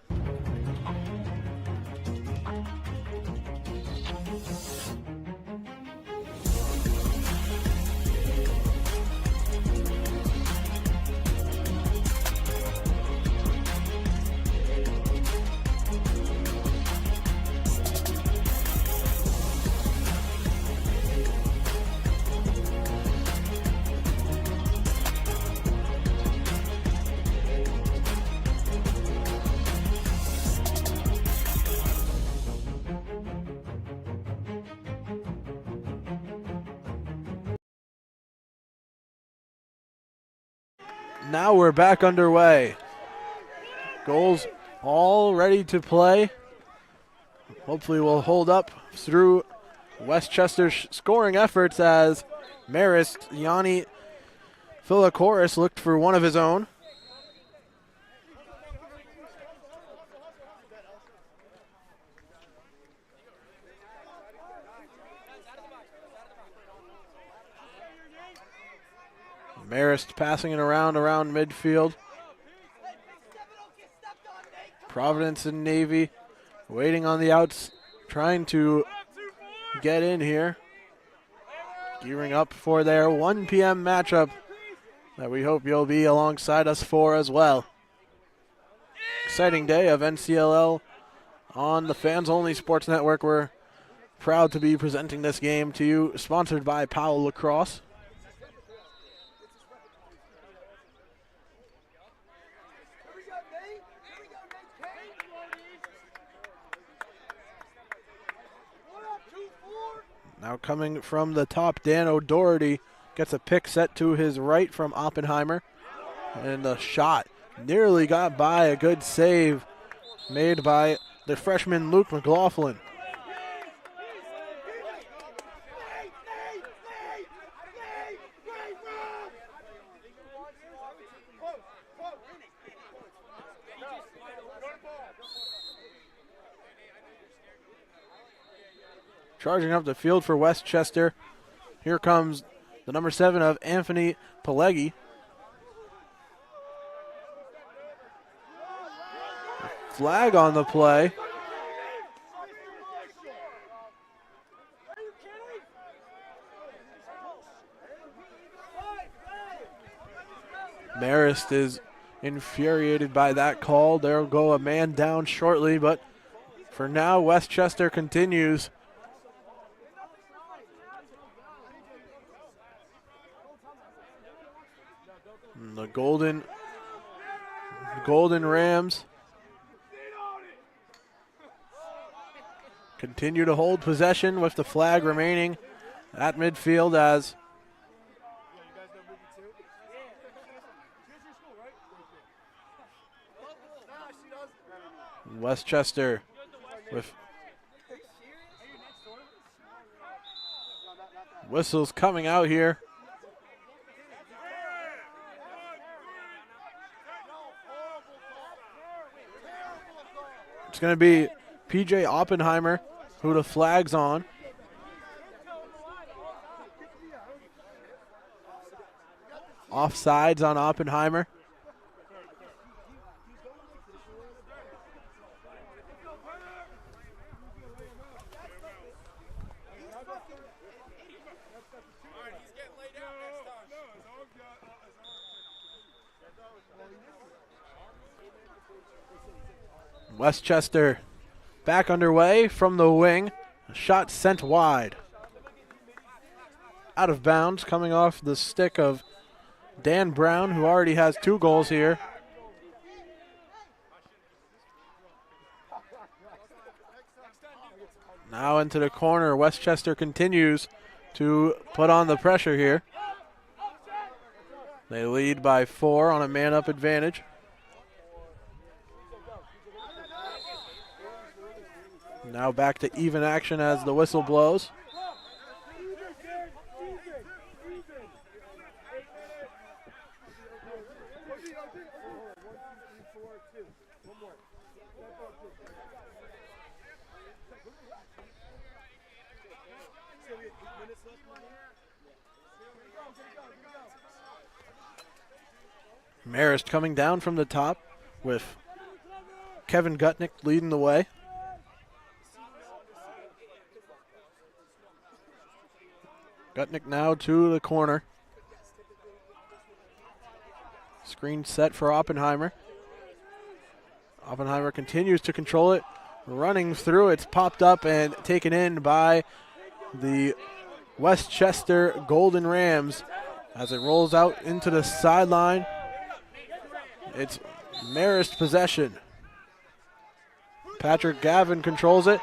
Now we're back underway. Goals all ready to play. Hopefully we'll hold up through Westchester's scoring efforts as Marist, Yanni Philokoris, looked for one of his own. Marist passing it around midfield. Providence and Navy waiting on the outs, trying to get in here. Gearing up for their 1 p.m. matchup that we hope you'll be alongside us for as well. Exciting day of NCLL on the Fans Only Sports Network. We're proud to be presenting this game to you, sponsored by Powell Lacrosse. Now coming from the top, Dan O'Doherty gets a pick set to his right from Oppenheimer. And the shot nearly got by, a good save made by the freshman Luke McLaughlin. Charging up the field for Westchester. Here comes the number 7 of Anthony Pelegi. Flag on the play. Marist is infuriated by that call. There'll go a man down shortly, but for now, Westchester continues. And the Golden Rams continue to hold possession with the flag remaining at midfield as Westchester with whistles coming out here. It's going to be PJ Oppenheimer who the flag's on. Offsides on Oppenheimer. Westchester back underway from the wing. A shot sent wide. Out of bounds, coming off the stick of Dan Brown, who already has 2 goals here. Now into the corner. Westchester continues to put on the pressure here. They lead by 4 on a man-up advantage. Now back to even action as the whistle blows. Marist coming down from the top with Kevin Gutnick leading the way. Gutnick now to the corner. Screen set for Oppenheimer. Oppenheimer continues to control it. Running through, it's popped up and taken in by the Westchester Golden Rams as it rolls out into the sideline. It's Marist possession. Patrick Gavin controls it.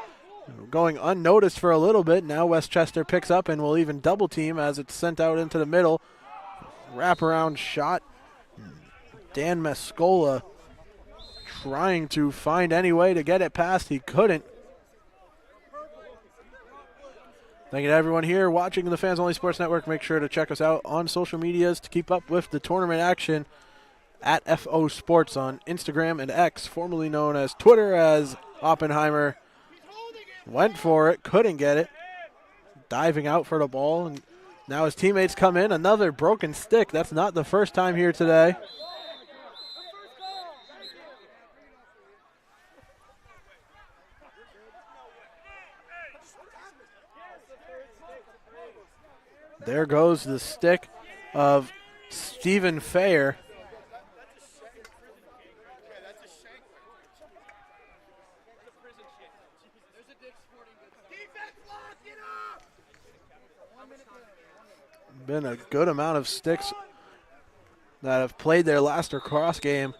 Going unnoticed for a little bit. Now Westchester picks up and will even double team as it's sent out into the middle. Wraparound shot. Dan Mescola trying to find any way to get it past. He couldn't. Thank you to everyone here watching the Fans Only Sports Network. Make sure to check us out on social medias to keep up with the tournament action at FO Sports on Instagram and X, formerly known as Twitter, as Oppenheimer went for it, couldn't get it, diving out for the ball, and now his teammates come in. Another broken stick. That's not the first time here today. There goes the stick of Stephen Fair. Been a good amount of sticks that have played their last lacrosse game.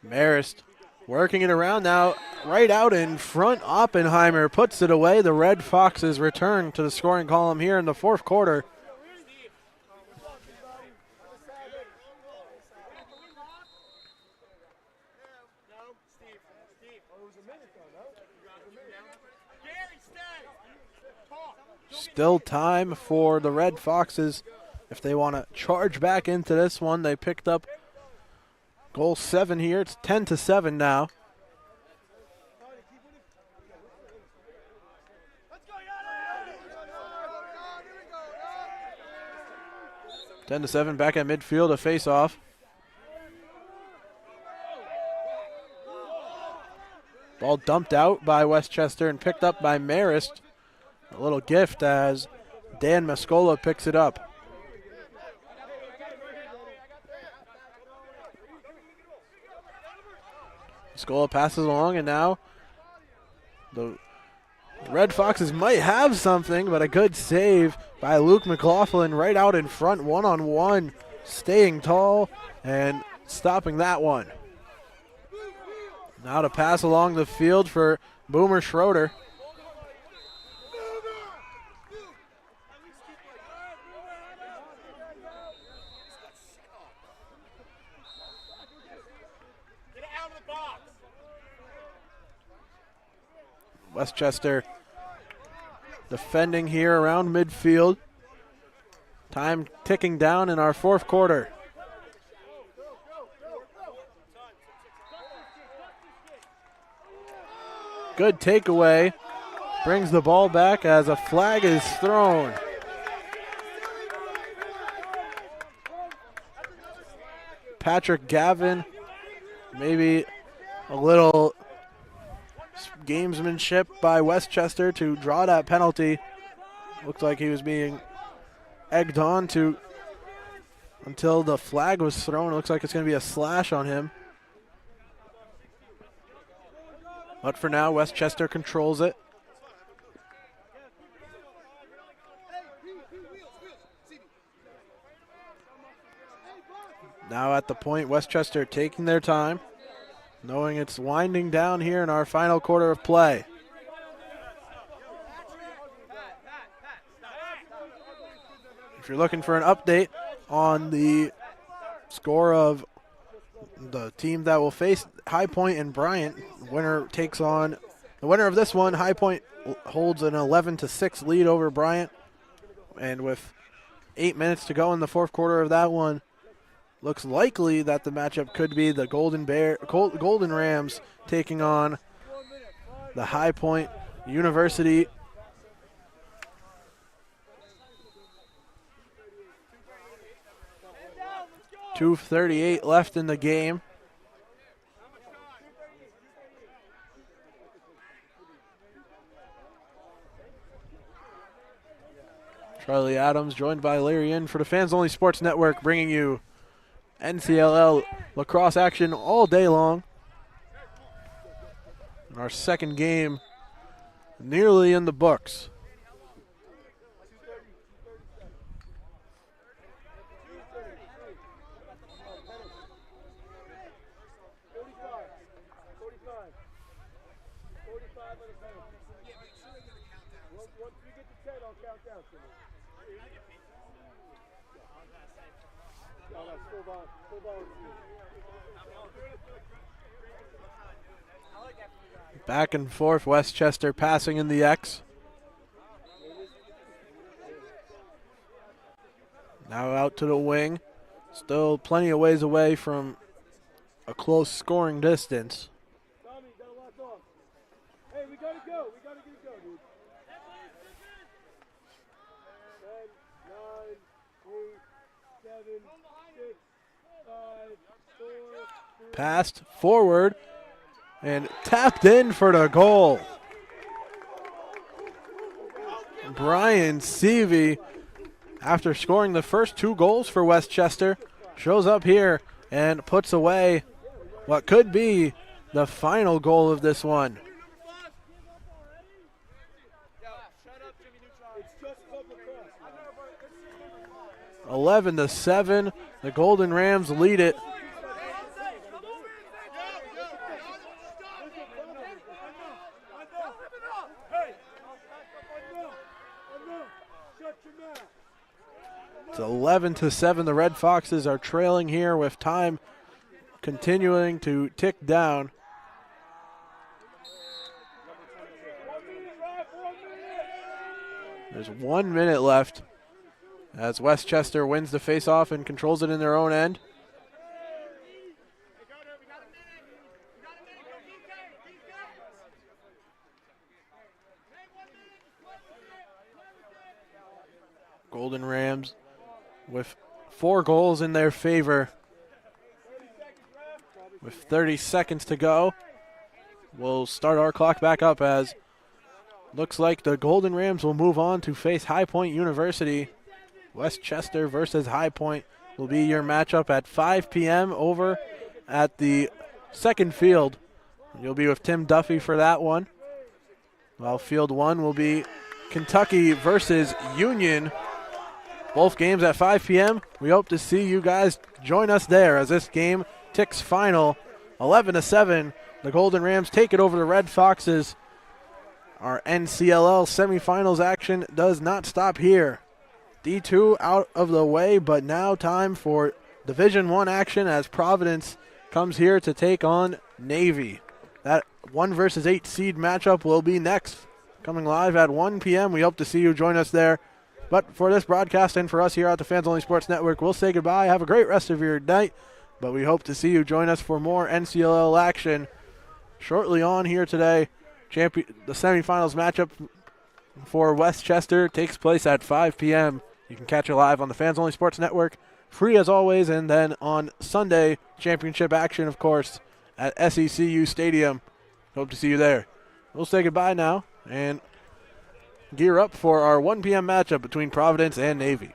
Marist working it around now, right out in front. Oppenheimer puts it away. The Red Foxes return to the scoring column here in the fourth quarter. Still time for the Red Foxes if they want to charge back into this one. They picked up goal 7 here. It's 10-7 now. Ten to 7 back at midfield, a face-off. Ball dumped out by Westchester and picked up by Marist. A little gift as Dan Mescola picks it up. Mescola passes along, and now the Red Foxes might have something, but a good save by Luke McLaughlin right out in front, one-on-one, staying tall and stopping that one. Now to pass along the field for Boomer Schroeder. Westchester defending here around midfield. Time ticking down in our fourth quarter. Good takeaway. Brings the ball back as a flag is thrown. Patrick Gavin, maybe a little gamesmanship by Westchester to draw that penalty. Looked like he was being egged on to until the flag was thrown. It looks like it's going to be a slash on him. But for now, Westchester controls it. Now at the point, Westchester taking their time, knowing it's winding down here in our final quarter of play. If you're looking for an update on the score of the team that will face High Point and Bryant, the winner of this one. High Point holds an 11-6 lead over Bryant, and with 8 minutes to go in the fourth quarter of that one, looks likely that the matchup could be the Golden Rams taking on the High Point University. .238 left in the game. Charlie Adams joined by Larry In for the Fans Only Sports Network, bringing you NCLL lacrosse action all day long. And our second game nearly in the books. Back and forth, Westchester passing in the X. Now out to the wing. Still plenty of ways away from a close scoring distance. Tommy, you gotta lock off. Hey, we gotta go. We gotta get it going, dude. 10, 9, 8, 7, 6, 5, 4, 3. Passed forward and tapped in for the goal. Brian Seavey, after scoring the first 2 goals for Westchester, shows up here and puts away what could be the final goal of this one. 11-7, the Golden Rams lead it. It's 11-7. The Red Foxes are trailing here with time continuing to tick down. There's 1 minute left as Westchester wins the faceoff and controls it in their own end. Golden Rams with 4 goals in their favor. With 30 seconds to go, we'll start our clock back up as looks like the Golden Rams will move on to face High Point University. Westchester versus High Point will be your matchup at 5 p.m. over at the second field. You'll be with Tim Duffy for that one. While field 1 will be Kentucky versus Union. Both games at 5 p.m. We hope to see you guys join us there as this game ticks final. 11-7. The Golden Rams take it over the Red Foxes. Our NCLL semifinals action does not stop here. D2 out of the way, but now time for Division I action as Providence comes here to take on Navy. That 1 versus 8 seed matchup will be next. Coming live at 1 p.m. We hope to see you join us there. But for this broadcast and for us here at the Fans Only Sports Network, we'll say goodbye. Have a great rest of your night. But we hope to see you join us for more NCLL action shortly on here today. The semifinals matchup for Westchester takes place at 5 p.m. You can catch it live on the Fans Only Sports Network, free as always, and then on Sunday, championship action, of course, at SECU Stadium. Hope to see you there. We'll say goodbye now and gear up for our 1 p.m. matchup between Providence and Navy.